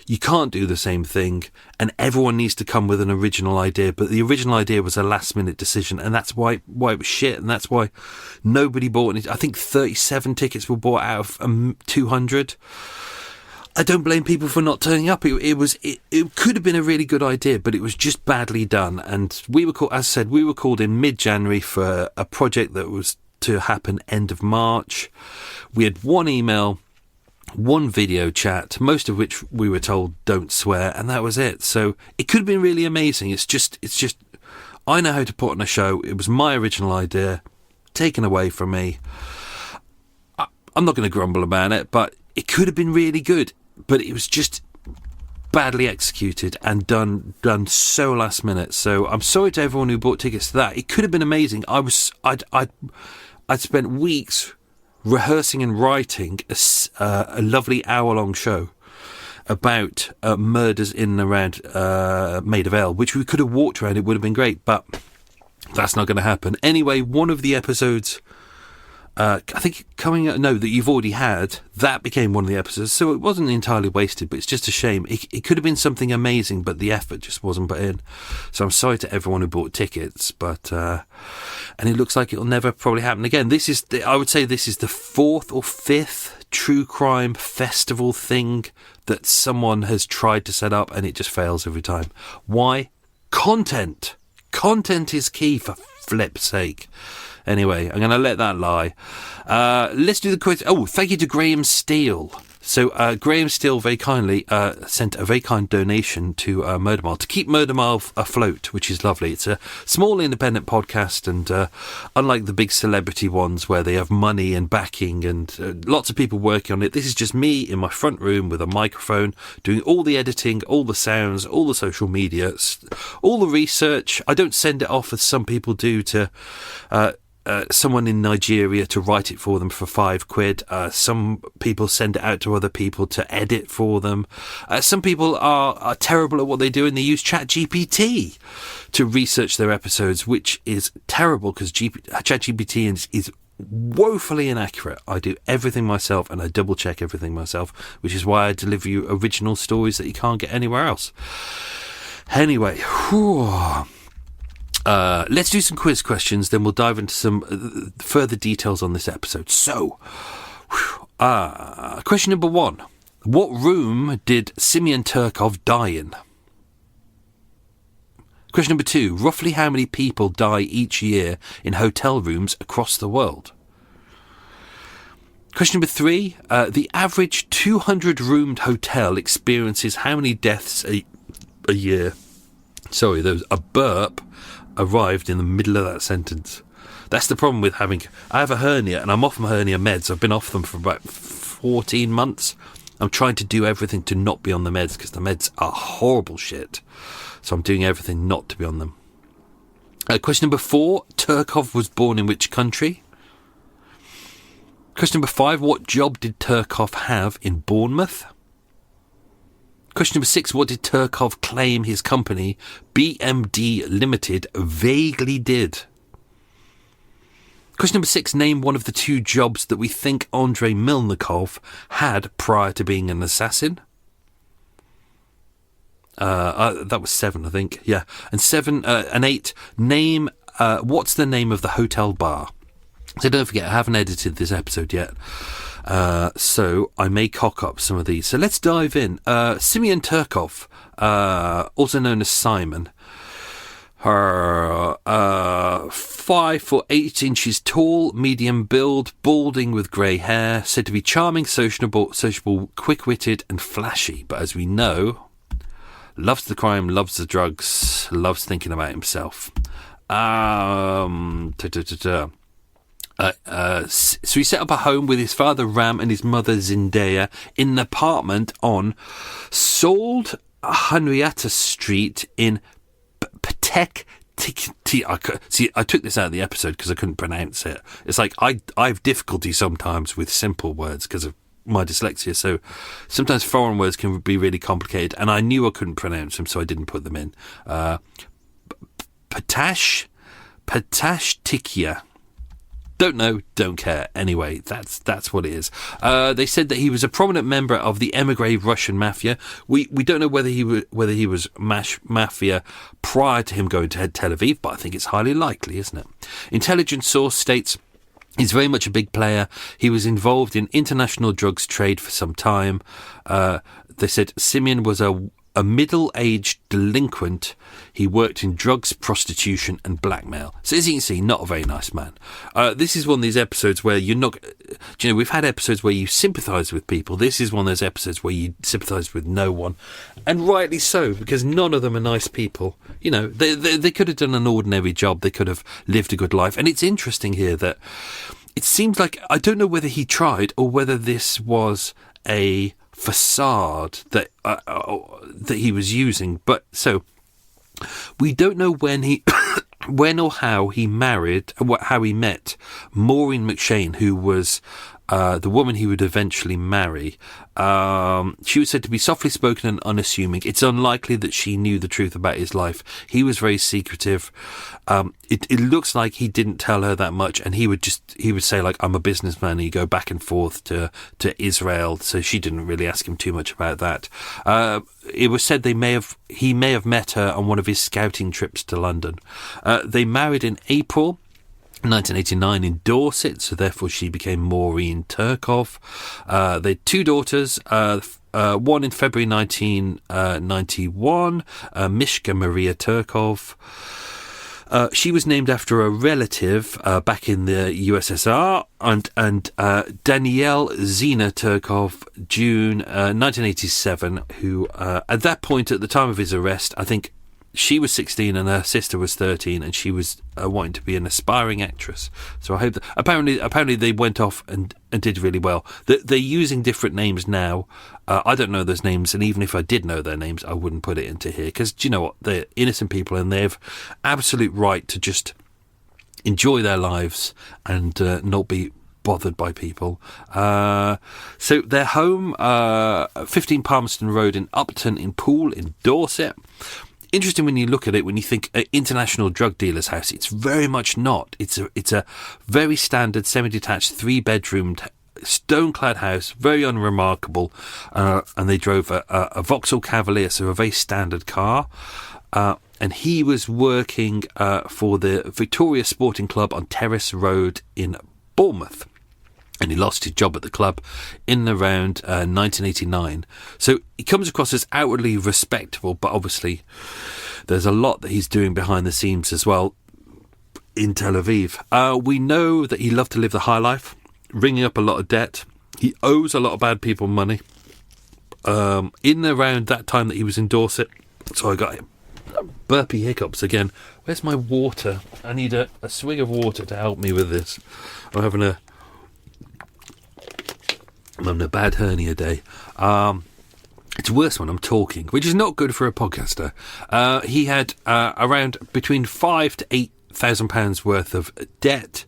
You can't do the same thing, and everyone needs to come with an original idea. But the original idea was a last-minute decision, and that's why it was shit, and that's why nobody bought it. I think 37 tickets were bought out of 200. I don't blame people for not turning up. It could have been a really good idea, but it was just badly done. And we were called, as I said, we were called in mid-January for a project that was to happen end of March. We had one email, one video chat, most of which we were told don't swear, and that was it. So it could have been really amazing. It's just I know how to put on a show. It was my original idea, taken away from me. I'm not going to grumble about it, but it could have been really good, but it was just badly executed and done so last minute. So I'm sorry to everyone who bought tickets to that. It could have been amazing. I'd spent weeks rehearsing and writing a lovely hour-long show about murders in and around Maida Vale, which we could have walked around. It would have been great, but that's not going to happen. Anyway, one of the episodes, I think that you've already had, that became one of the episodes, so it wasn't entirely wasted, but it's just a shame. It could have been something amazing, but the effort just wasn't put in. So I'm sorry to everyone who bought tickets, but and it looks like it'll never probably happen again. I would say this is the 4th or 5th true crime festival thing that someone has tried to set up, and it just fails every time. Why? Content is key, for flip's sake. Anyway, I'm going to let that lie. Let's do the quiz. Oh, thank you to Graham Steele So Graham Steele very kindly sent a very kind donation to Murder Mile to keep Murder Mile afloat, which is lovely. It's a small independent podcast, and unlike the big celebrity ones where they have money and backing and lots of people working on it, this is just me in my front room with a microphone doing all the editing, all the sounds, all the social media, all the research. I don't send it off as some people do to someone in Nigeria to write it for them for £5. Some people send it out to other people to edit for them. Some people are terrible at what they do, and they use ChatGPT to research their episodes, which is terrible because ChatGPT is woefully inaccurate. I do everything myself, and I double check everything myself, which is why I deliver you original stories that you can't get anywhere else. Anyway, let's do some quiz questions, then we'll dive into some further details on this episode. So, question number 1. What room did Simeon Turkov die in? Question number 2. Roughly how many people die each year in hotel rooms across the world? Question number 3. The average 200-roomed hotel experiences how many deaths a year? Sorry, there was a burp arrived in the middle of that sentence. That's the problem with I have a hernia, and I'm off my hernia meds. I've been off them for about 14 months. I'm trying to do everything to not be on the meds because the meds are horrible shit. So I'm doing everything not to be on them. Question number 4. Turkov was born in which country? Question number 5. What job did Turkov have in Bournemouth? Question number 6. What did Turkov claim his company, BMD Limited, vaguely did? Question number 6. Name one of the 2 jobs that we think Andrei Milnikov had prior to being an assassin. That was 7, I think. Yeah. And 7 and 8. Name, what's the name of the hotel bar? So don't forget, I haven't edited this episode yet. So I may cock up some of these. So let's dive in. Simeon Turkov, also known as Simon, 5 foot 8 inches tall, medium build, balding with grey hair, said to be charming, sociable, quick-witted and flashy. But as we know, loves the crime, loves the drugs, loves thinking about himself. So he set up a home with his father Ram and his mother Zindaya in an apartment on Sold Henrietta Street in Patek. See, I took this out of the episode because I couldn't pronounce it. It's like I have difficulty sometimes with simple words because of my dyslexia, so sometimes foreign words can be really complicated, and I knew I couldn't pronounce them, so I didn't put them in. Patash Tikia. Don't know, don't care. Anyway, that's what it is. They said that he was a prominent member of the emigre Russian mafia. We don't know whether he was mafia prior to him going to Tel Aviv, but I think it's highly likely, isn't it? Intelligence source states he's very much a big player. He was involved in international drugs trade for some time. They said Simeon was a middle-aged delinquent. He worked in drugs, prostitution and blackmail. So as you can see, not a very nice man. This is one of these episodes where you're not... we've had episodes where you sympathise with people. This is one of those episodes where you sympathise with no one. And rightly so, because none of them are nice people. They could have done an ordinary job. They could have lived a good life. And it's interesting here that it seems like... I don't know whether he tried or whether this was a facade that he was using, but so we don't know when or how he married, how he met Maureen McShane, who was the woman he would eventually marry. She was said to be softly spoken and unassuming. It's unlikely that she knew the truth about his life. He was very secretive. It looks like he didn't tell her that much, and he would say, like, I'm a businessman, and he'd go back and forth to Israel, so she didn't really ask him too much about that. It was said he may have met her on one of his scouting trips to London. They married in April 1989 in Dorset, so therefore she became Maureen Turkov. They had 2 daughters, one in February 1991, Mishka Maria Turkov. She was named after a relative back in the USSR, and Danielle Zina Turkov, June 1987, who at that point, at the time of his arrest, I think she was 16 and her sister was 13, and she was wanting to be an aspiring actress. So I hope that apparently they went off and did really well. They're using different names now. I don't know those names, and even if I did know their names, I wouldn't put it into here, because do you know what? They're innocent people and they have absolute right to just enjoy their lives and not be bothered by people. So their home, 15 Palmerston Road in Upton in Poole in Dorset. Interesting when you look at it, when you think international drug dealer's house, it's very much not. It's a very standard semi-detached 3-bedroomed stone-clad house, very unremarkable, and they drove a Vauxhall Cavalier, so a very standard car. And he was working for the Victoria Sporting Club on Terrace Road in Bournemouth. And he lost his job at the club in around 1989. So he comes across as outwardly respectable, but obviously there's a lot that he's doing behind the scenes as well in Tel Aviv. We know that he loved to live the high life, ringing up a lot of debt. He owes a lot of bad people money. In around that time that he was in Dorset, so I got burpy hiccups again. Where's my water? I need a swig of water to help me with this. I'm having a bad hernia day. It's worse when I'm talking, which is not good for a podcaster. He had around between £5,000 to £8,000 worth of debt,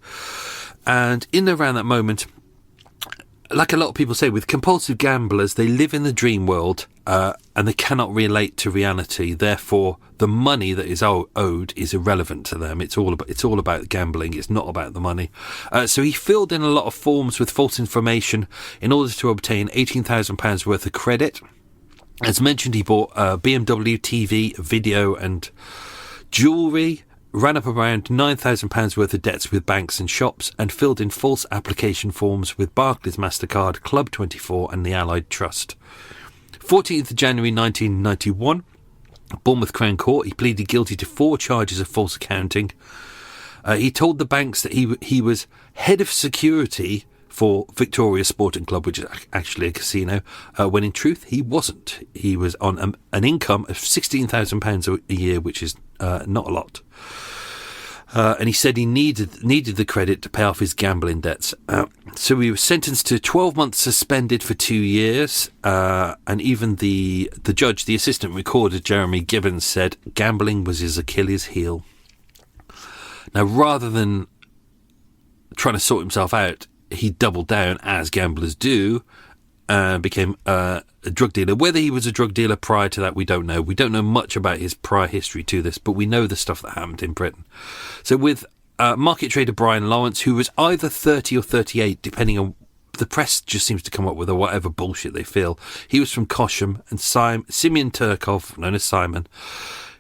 and in around that moment, like a lot of people say, with compulsive gamblers, they live in the dream world and they cannot relate to reality. Therefore, the money that is owed is irrelevant to them. It's all about gambling. It's not about the money. So he filled in a lot of forms with false information in order to obtain £18,000 worth of credit. As mentioned, he bought BMW, TV, video, and jewellery. Ran up around £9,000 worth of debts with banks and shops, and filled in false application forms with Barclays, MasterCard, Club 24 and the Allied Trust. 14th of January 1991, Bournemouth Crown Court, he pleaded guilty to 4 charges of false accounting. He told the banks that he was head of security for Victoria Sporting Club, which is actually a casino, when in truth he wasn't. He was on an income of £16,000 a year, which is not a lot. And he said he needed the credit to pay off his gambling debts. So he was sentenced to 12 months suspended for 2 years. And even the judge, the assistant recorder, Jeremy Gibbons, said gambling was his Achilles heel. Now, rather than trying to sort himself out, he doubled down, as gamblers do, and became a drug dealer. Whether he was a drug dealer prior to that, we don't know. We don't know much about his prior history to this, but we know the stuff that happened in Britain. So with market trader Brian Lawrence, who was either 30 or 38, depending on the press just seems to come up with or whatever bullshit they feel. He was from Kosham, and Simeon Turkov, known as Simon,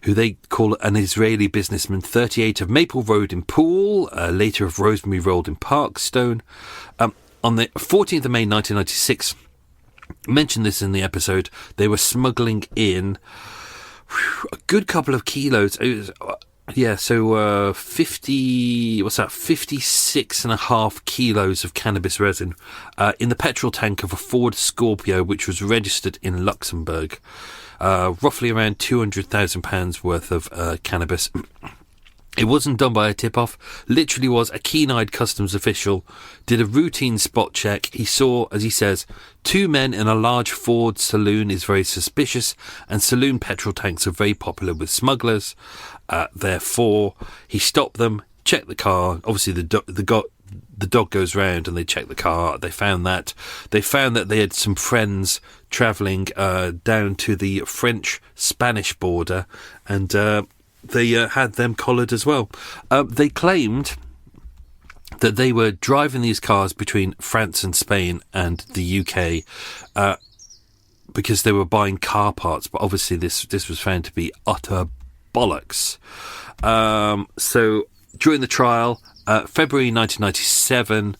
who they call an Israeli businessman, 38, of Maple Road in Poole, later of Rosemary Road in Parkstone. On the 14th of May 1996, mentioned this in the episode, they were smuggling in a good couple of kilos. It was, 56.5 kilos of cannabis resin in the petrol tank of a Ford Scorpio, which was registered in Luxembourg. Roughly around £200,000 worth of cannabis. It wasn't done by a tip-off. Literally was a keen-eyed customs official, did a routine spot check. He saw, as he says, 2 men in a large Ford saloon is very suspicious, and saloon petrol tanks are very popular with smugglers. Therefore, he stopped them, checked the car. Obviously, the dog goes round and they check the car. They found that they had some friends travelling down to the French-Spanish border, and they had them collared as well. They claimed that they were driving these cars between France and Spain and the UK because they were buying car parts, but obviously this was found to be utter bollocks. So during the trial, February 1997,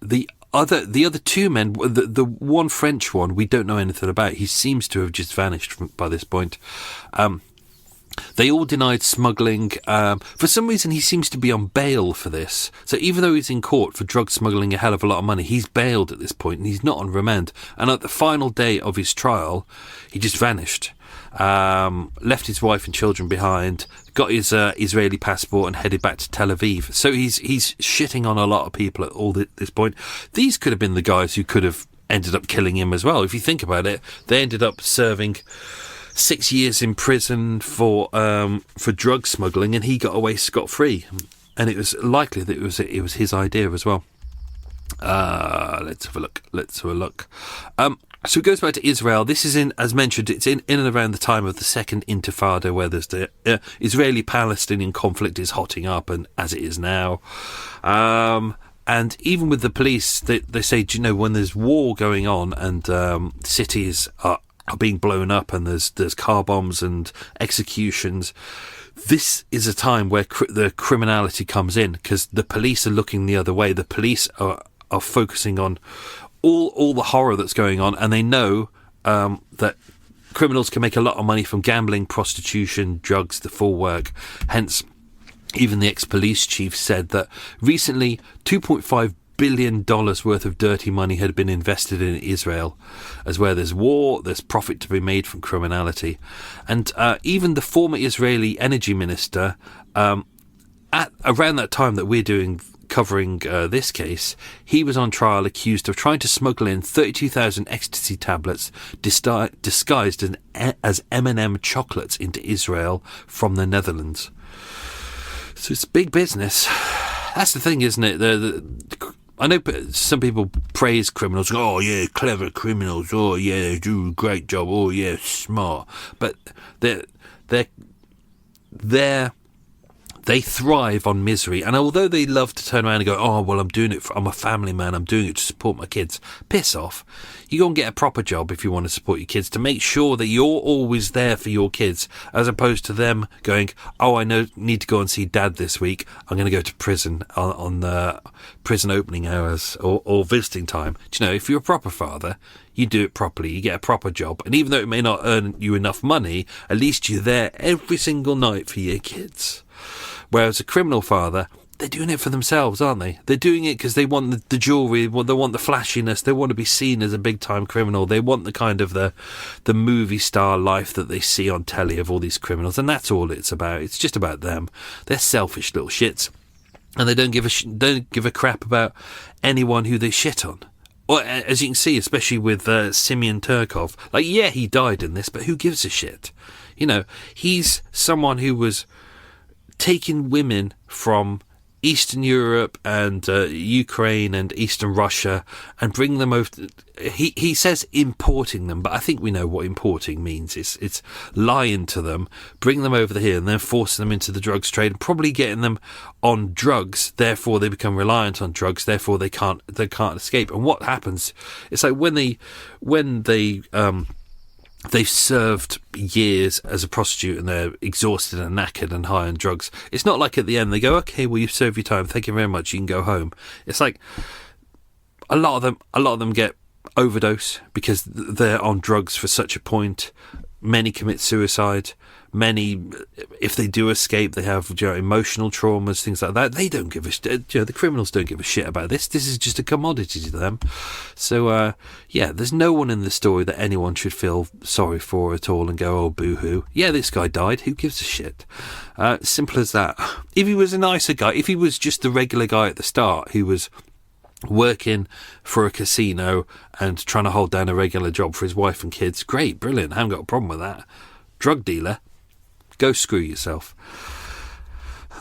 the other 2 men, the one French one, we don't know anything about. He seems to have just vanished by this point. They all denied smuggling. For some reason, he seems to be on bail for this. So even though he's in court for drug smuggling a hell of a lot of money, he's bailed at this point and he's not on remand. And at the final day of his trial, he just vanished. Left his wife and children behind, got his Israeli passport and headed back to Tel Aviv. So he's shitting on a lot of people at all this point. These could have been the guys who could have ended up killing him as well. If you think about it, they ended up serving 6 years in prison for drug smuggling, and he got away scot-free. And it was likely that it was his idea as well. Let's have a look. So it goes back to Israel. This is as mentioned, it's in and around the time of the Second Intifada, where there's the Israeli-Palestinian conflict is hotting up, and as it is now. And even with the police, they say, you know, when there's war going on and cities are being blown up and there's car bombs and executions, this is a time where the criminality comes in, because the police are looking the other way. The police are focusing on all the horror that's going on, and they know that criminals can make a lot of money from gambling, prostitution, drugs, the full work. Hence, even the ex-police chief said that recently $2.5 billion worth of dirty money had been invested in Israel, as where there's war, there's profit to be made from criminality. And even the former Israeli energy minister, at around that time that we're covering this case, he was on trial accused of trying to smuggle in 32,000 ecstasy tablets disguised as M&M chocolates into Israel from the Netherlands. So it's big business. That's the thing, isn't it? I know some people praise criminals. Oh, yeah, clever criminals. Oh, yeah, they do a great job. Oh, yeah, smart. But they thrive on misery. And although they love to turn around and go, oh, well, I'm a family man, I'm doing it to support my kids. Piss off. You go and get a proper job if you want to support your kids, to make sure that you're always there for your kids, as opposed to them going, oh, I need to go and see dad this week. I'm going to go to prison on the prison opening hours or visiting time. Do you know, if you're a proper father, you do it properly, you get a proper job. And even though it may not earn you enough money, at least you're there every single night for your kids. Whereas a criminal father, they're doing it for themselves, aren't they? They're doing it because they want the jewellery, they want the flashiness, they want to be seen as a big-time criminal, they want the kind of the movie star life that they see on telly of all these criminals, and that's all it's about. It's just about them. They're selfish little shits, and they don't give a crap about anyone who they shit on. Well, as you can see, especially with Simeon Turkov, like, yeah, he died in this, but who gives a shit? You know, he's someone who was taking women from Eastern Europe and Ukraine and Eastern Russia and bring them over. He says importing them, but I think we know what importing means. It's lying to them, bring them over here and then forcing them into the drugs trade, and probably getting them on drugs. Therefore, they become reliant on drugs. Therefore, they can't escape. And what happens? It's like when they've served years as a prostitute and they're exhausted and knackered and high on drugs. It's not like at the end they go, okay, well, you've served your time, thank you very much, you can go home. It's like a lot of them get overdose because they're on drugs for such a point. Many commit suicide. Many, if they do escape, they have emotional traumas, things like that. They don't give a shit. The criminals don't give a shit about this. This is just a commodity to them. So, there's no one in the story that anyone should feel sorry for at all and go, oh, boo-hoo. Yeah, this guy died. Who gives a shit? Simple as that. If he was a nicer guy, if he was just the regular guy at the start who was working for a casino and trying to hold down a regular job for his wife and kids, great, brilliant. I haven't got a problem with that. Drug dealer, go screw yourself.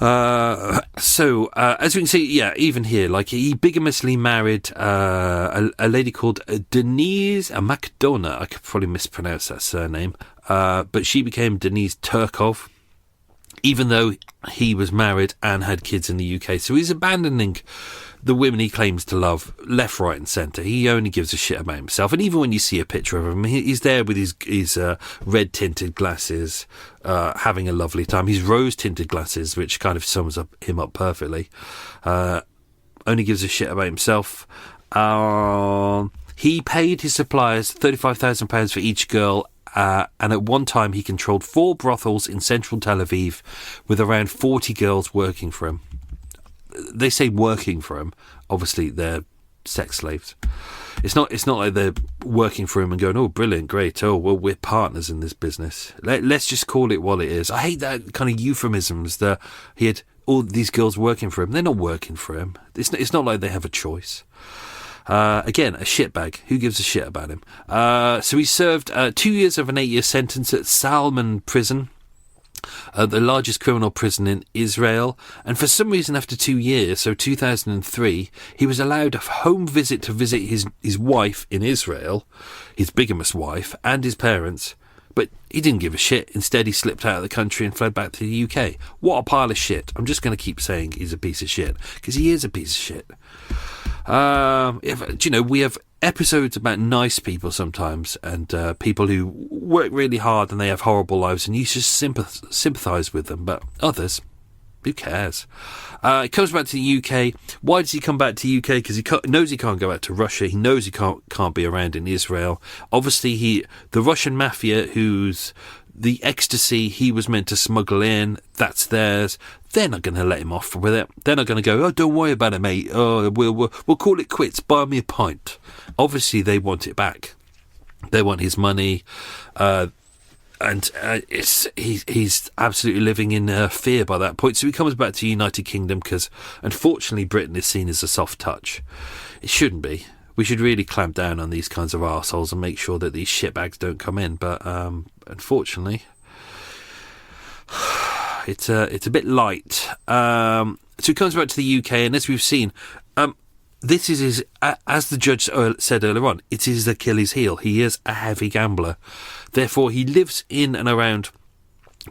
So as we can see, yeah, even here, like, he bigamously married a lady called Denise McDonough. I could probably mispronounce that surname, but she became Denise Turkov, even though he was married and had kids in the UK. So he's abandoning the women he claims to love left, right and centre. He only gives a shit about himself. And even when you see a picture of him, he's there with his red tinted glasses, having a lovely time. His rose tinted glasses, which kind of sums him up perfectly. Only gives a shit about himself. He paid his suppliers £35,000 for each girl and at one time he controlled 4 brothels in central Tel Aviv with around 40 girls working for him. They say working for him. Obviously, they're sex slaves. It's not like they're working for him and going, oh, brilliant, great. Oh, well, we're partners in this business. Let's just call it what it is. I hate that kind of euphemisms that he had all these girls working for him. They're not working for him. It's not like they have a choice. Again, a shitbag. Who gives a shit about him? So he served 2 years of an 8-year sentence at Salman prison, the largest criminal prison in Israel. And for some reason, after 2 years, so 2003, he was allowed a home visit to visit his wife in Israel, his bigamous wife, and his parents. But he didn't give a shit. Instead, he slipped out of the country and fled back to the UK. What a pile of shit. I'm just going to keep saying he's a piece of shit, because he is a piece of shit. We have episodes about nice people sometimes, and people who work really hard and they have horrible lives, and you just sympathise with them. But others, who cares? He comes back to the UK. Why does he come back to the UK? Because he knows he can't go back to Russia. He knows he can't be around in Israel. Obviously, the Russian mafia, who's the ecstasy he was meant to smuggle in, that's theirs. They're not going to let him off with it. They're not going to go, oh, don't worry about it, mate. Oh, we'll call it quits. Buy me a pint. Obviously, they want it back. They want his money. He's absolutely living in fear by that point. So he comes back to the United Kingdom because, unfortunately, Britain is seen as a soft touch. It shouldn't be. We should really clamp down on these kinds of arseholes and make sure that these shitbags don't come in. But unfortunately, it's a bit light. So he comes back to the UK, and as we've seen, this is his, as the judge said earlier on, it is his Achilles heel. He is a heavy gambler. Therefore, he lives in and around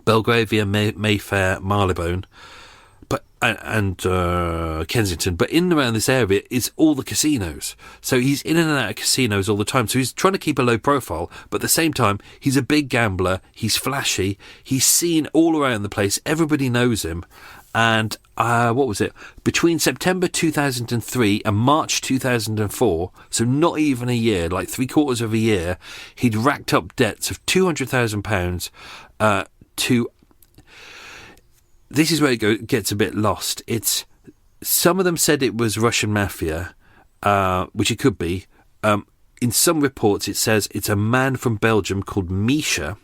Belgravia, Mayfair, Marylebone, and Kensington, but in and around this area is all the casinos. So he's in and out of casinos all the time. So he's trying to keep a low profile, but at the same time, he's a big gambler. He's flashy. He's seen all around the place. Everybody knows him. And between September 2003 and March 2004, so not even a year, like 3/4 of a year, he'd racked up debts of £200,000 to. This is where it gets a bit lost. Some of them said it was Russian mafia, which it could be. In some reports, it says it's a man from Belgium called Misha,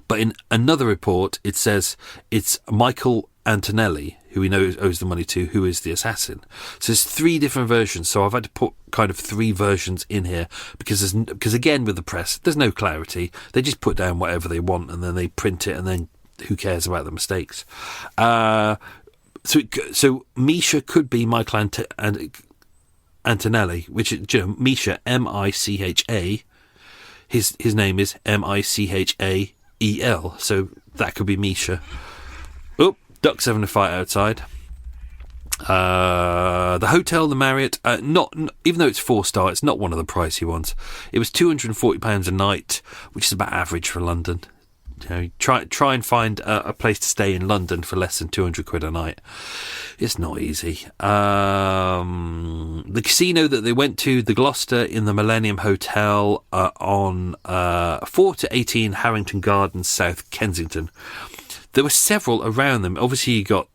but in another report, it says it's Michael Antonelli, who we know owes the money to, who is the assassin. So there's 3 different versions. So I've had to put kind of 3 versions in here because again, with the press, there's no clarity. They just put down whatever they want and then they print it, and then who cares about the mistakes? So Misha could be Michael Antonelli, which is, Misha, M-I-C-H-A. His name is M-I-C-H-A-E-L. So that could be Misha. Oh, ducks having a fight outside. The hotel, the Marriott, even though it's 4-star, it's not one of the pricey ones. It was £240 a night, which is about average for London. Try and find a place to stay in London for less than £200 a night. It's not easy. The casino that they went to, the Gloucester in the Millennium Hotel on 4 to 18 Harrington Gardens, South Kensington. There were several around them. Obviously, you got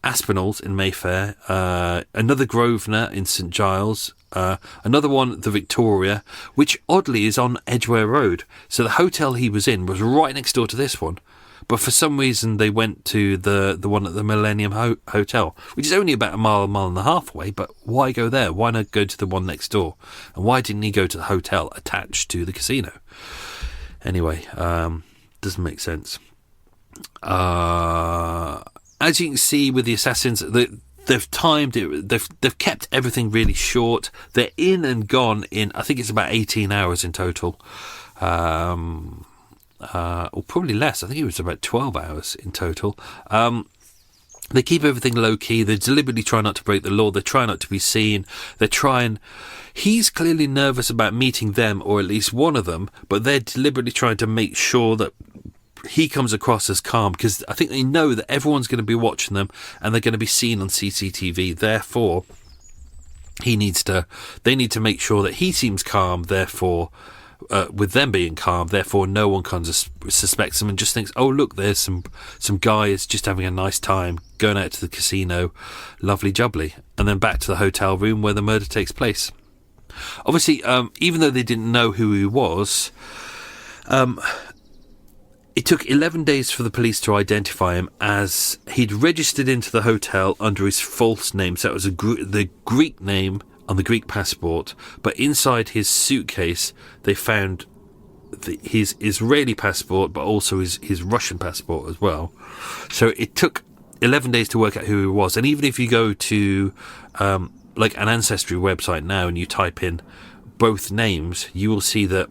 Aspinalls in Mayfair, another Grosvenor in St Giles, another one, the Victoria, which oddly is on Edgware Road. So the hotel he was in was right next door to this one. But for some reason, they went to the one at the Millennium Hotel, which is only about a mile and a half away. But why go there? Why not go to the one next door? And why didn't he go to the hotel attached to the casino? Anyway, doesn't make sense. As you can see with the assassins, they've timed it. They've kept everything really short. They're in and gone in, I think it's about 18 hours in total. Or probably less. I think it was about 12 hours in total. They keep everything low key. They deliberately try not to break the law. They try not to be seen. He's clearly nervous about meeting them, or at least one of them, but they're deliberately trying to make sure that he comes across as calm, because I think they know that everyone's going to be watching them and they're going to be seen on CCTV. Therefore, they need to make sure that he seems calm. Therefore, with them being calm, therefore no one kind of suspects them and just thinks, oh look, there's some guys just having a nice time going out to the casino, lovely jubbly, and then back to the hotel room where the murder takes place. Obviously, even though they didn't know who he was, it took 11 days for the police to identify him, as he'd registered into the hotel under his false name. So it was the Greek name on the Greek passport, but inside his suitcase they found his Israeli passport, but also his Russian passport as well. So it took 11 days to work out who he was. And even if you go to like an Ancestry website now and you type in both names, you will see that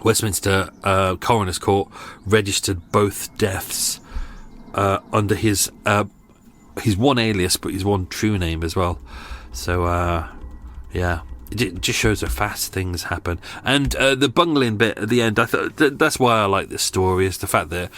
Westminster Coroner's Court registered both deaths under his one alias, but his one true name as well. So yeah, it just shows how fast things happen. And the bungling bit at the end, I thought that's why I like this story, is the fact that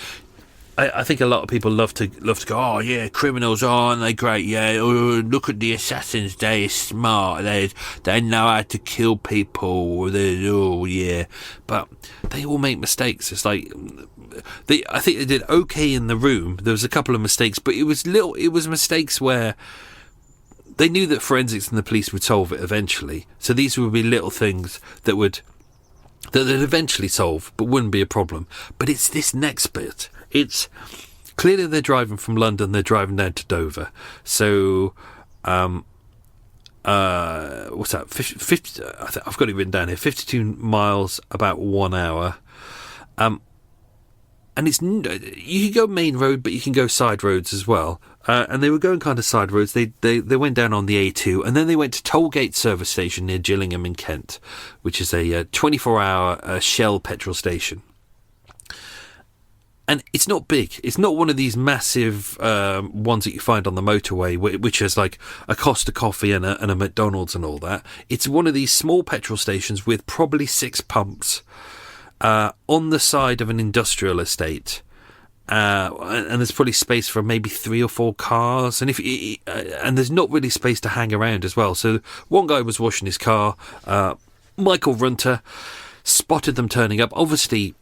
I think a lot of people love to go, oh yeah, criminals, aren't they great? Yeah, oh, look at the assassins, they're smart, they know how to kill people. Oh yeah, but they all make mistakes. It's like I think they did okay in The Room. There was a couple of mistakes, but it was mistakes where they knew that forensics and the police would solve it eventually. So these would be little things that they'd eventually solve, but wouldn't be a problem. But it's this next bit. It's clearly they're driving from London, they're driving down to Dover. So, what's that? 50, I've got it written down here. 52 miles, about 1 hour. And you can go main road, but you can go side roads as well. And they were going kind of side roads. They went down on the A2, and then they went to Tollgate service station near Gillingham in Kent, which is a 24-hour Shell petrol station. And it's not big. It's not one of these massive ones that you find on the motorway, which has like a Costa Coffee and a McDonald's and all that. It's one of these small petrol stations with probably 6 pumps on the side of an industrial estate. And there's probably space for maybe 3 or 4 cars. And and there's not really space to hang around as well. So one guy was washing his car. Michael Runter spotted them turning up. Obviously,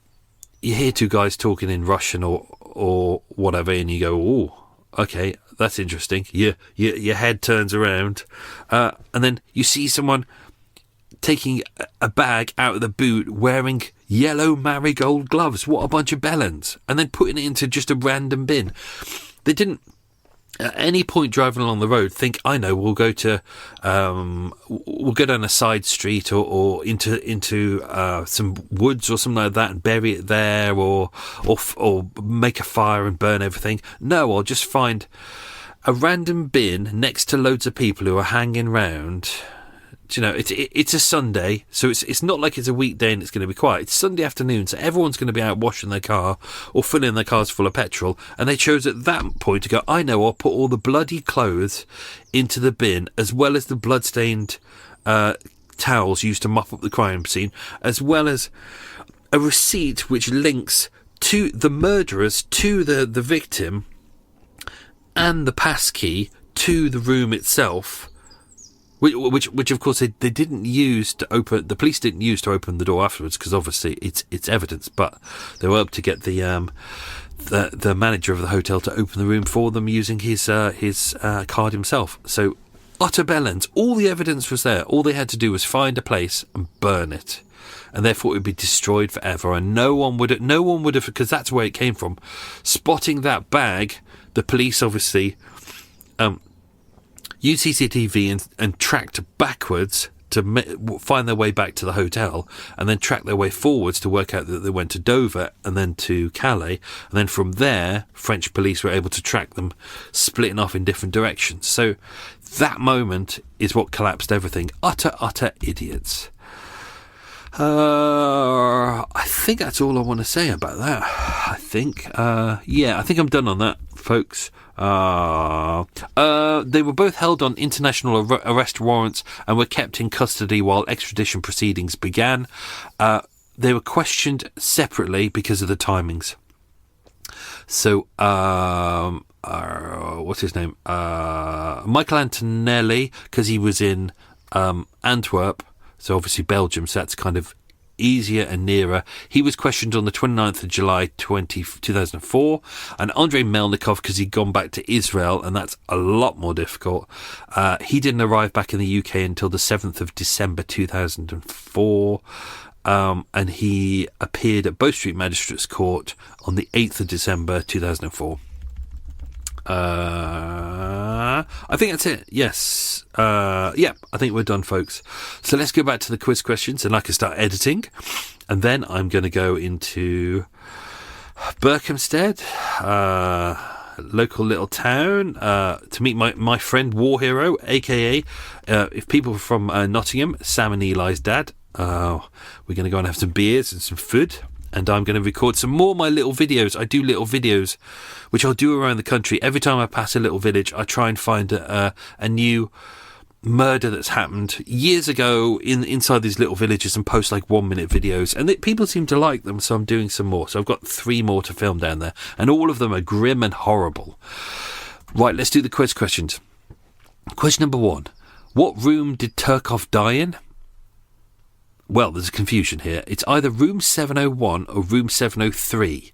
you hear 2 guys talking in Russian or whatever, and you go, oh, okay, that's interesting. Your head turns around, and then you see someone taking a bag out of the boot wearing yellow marigold gloves. What a bunch of bellends. And then putting it into just a random bin. They didn't at any point driving along the road think, I know, we'll go down a side street or into some woods or something like that and bury it there, or make a fire and burn everything. No, I'll just find a random bin next to loads of people who are hanging round. You know, it's a Sunday, so it's not like it's a weekday and it's going to be quiet. It's Sunday afternoon, so everyone's going to be out washing their car or filling their cars full of petrol. And they chose at that point to go, I know, I'll put all the bloody clothes into the bin, as well as the bloodstained towels used to mop up the crime scene, as well as a receipt which links to the murderers, to the victim, and the passkey to the room itself. Which of course they didn't use to open. The police didn't use to open the door afterwards, because obviously it's evidence. But they were able to get the manager of the hotel to open the room for them using his card himself. So utter bellends. All the evidence was there. All they had to do was find a place and burn it, and therefore it would be destroyed forever. And no one would have, because that's where it came from. Spotting that bag, the police obviously used CCTV and tracked backwards to find their way back to the hotel, and then tracked their way forwards to work out that they went to Dover and then to Calais, and then from there French police were able to track them, splitting off in different directions. So that moment is what collapsed everything. Utter idiots. I think that's all I want to say about that. I think I'm done on that, folks. They were both held on international arrest warrants and were kept in custody while extradition proceedings began. They were questioned separately because of the timings. So, what's his name? Michael Antonelli, because he was in Antwerp, so obviously Belgium, so that's kind of easier and nearer. He was questioned on the 29th of July 2004, and Andrei Melnikov, because he'd gone back to Israel, and that's a lot more difficult. He didn't arrive back in the UK until the 7th of December 2004. And he appeared at Bow Street Magistrates Court on the 8th of December 2004. I think that's it. Yes. I think we're done, folks. So let's go back to the quiz questions, and I can start editing. And then I'm going to go into Berkhamsted, local little town, to meet my friend War Hero, a.k.a. If people are from Nottingham, Sam and Eli's dad. We're going to go and have some beers and some food, and I'm going to record some more of my little videos. I do little videos which I'll do around the country. Every time I pass a little village, I try and find a new murder that's happened years ago inside these little villages and post like 1-minute videos, and people seem to like them, so I'm doing some more. So I've got 3 more to film down there, and all of them are grim and horrible. Right, let's do the quiz questions. Question number 1. What room did Turkov die in? Well, there's a confusion here. It's either room 701 or room 703.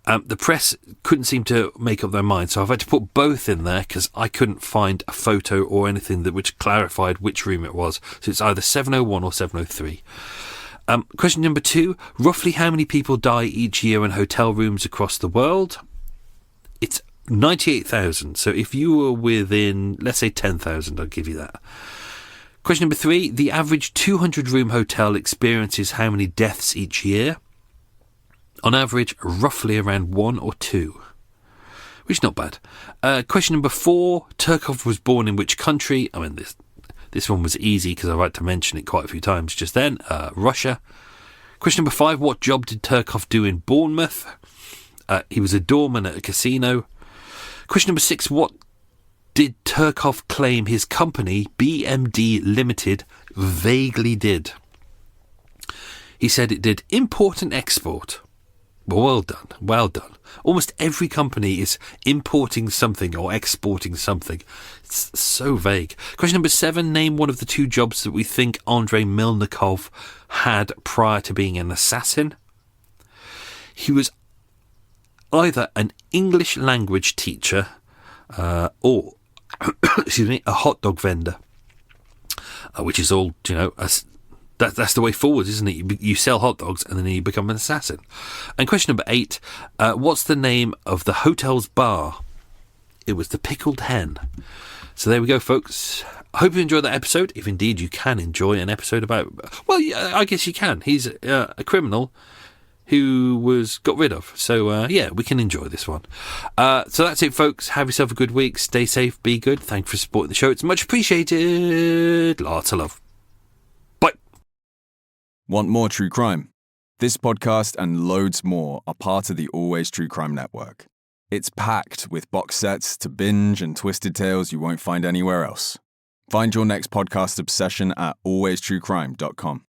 The press couldn't seem to make up their mind, so I've had to put both in there because I couldn't find a photo or anything which clarified which room it was. So it's either 701 or 703. Question number 2. Roughly how many people die each year in hotel rooms across the world? It's 98,000. So if you were within, let's say 10,000, I'll give you that. Question number 3. The average 200-room hotel experiences how many deaths each year? On average, roughly around 1 or 2. Which is not bad. Question number 4. Turkov was born in which country? I mean, this one was easy because I've had to mention it quite a few times just then. Russia. Question number 5. What job did Turkov do in Bournemouth? He was a doorman at a casino. Question number 6. What did Turkov claim his company, BMD Limited, vaguely did? He said it did import and export. Well done, well done. Almost every company is importing something or exporting something. It's so vague. Question number 7. Name one of the 2 jobs that we think Andrei Melnikov had prior to being an assassin. He was either an English language teacher or a hot dog vendor, which is all, that's the way forward, isn't it? You sell hot dogs and then you become an assassin. And question number 8, what's the name of the hotel's bar? It was the Pickled Hen. So there we go, folks. I hope you enjoyed that episode, if indeed you can enjoy an episode about, well, yeah, I guess you can. He's a criminal who was got rid of. So, we can enjoy this one. So that's it, folks. Have yourself a good week. Stay safe. Be good. Thanks for supporting the show. It's much appreciated. Lots of love. Bye. Want more true crime? This podcast and loads more are part of the Always True Crime Network. It's packed with box sets to binge and twisted tales you won't find anywhere else. Find your next podcast obsession at alwaystruecrime.com.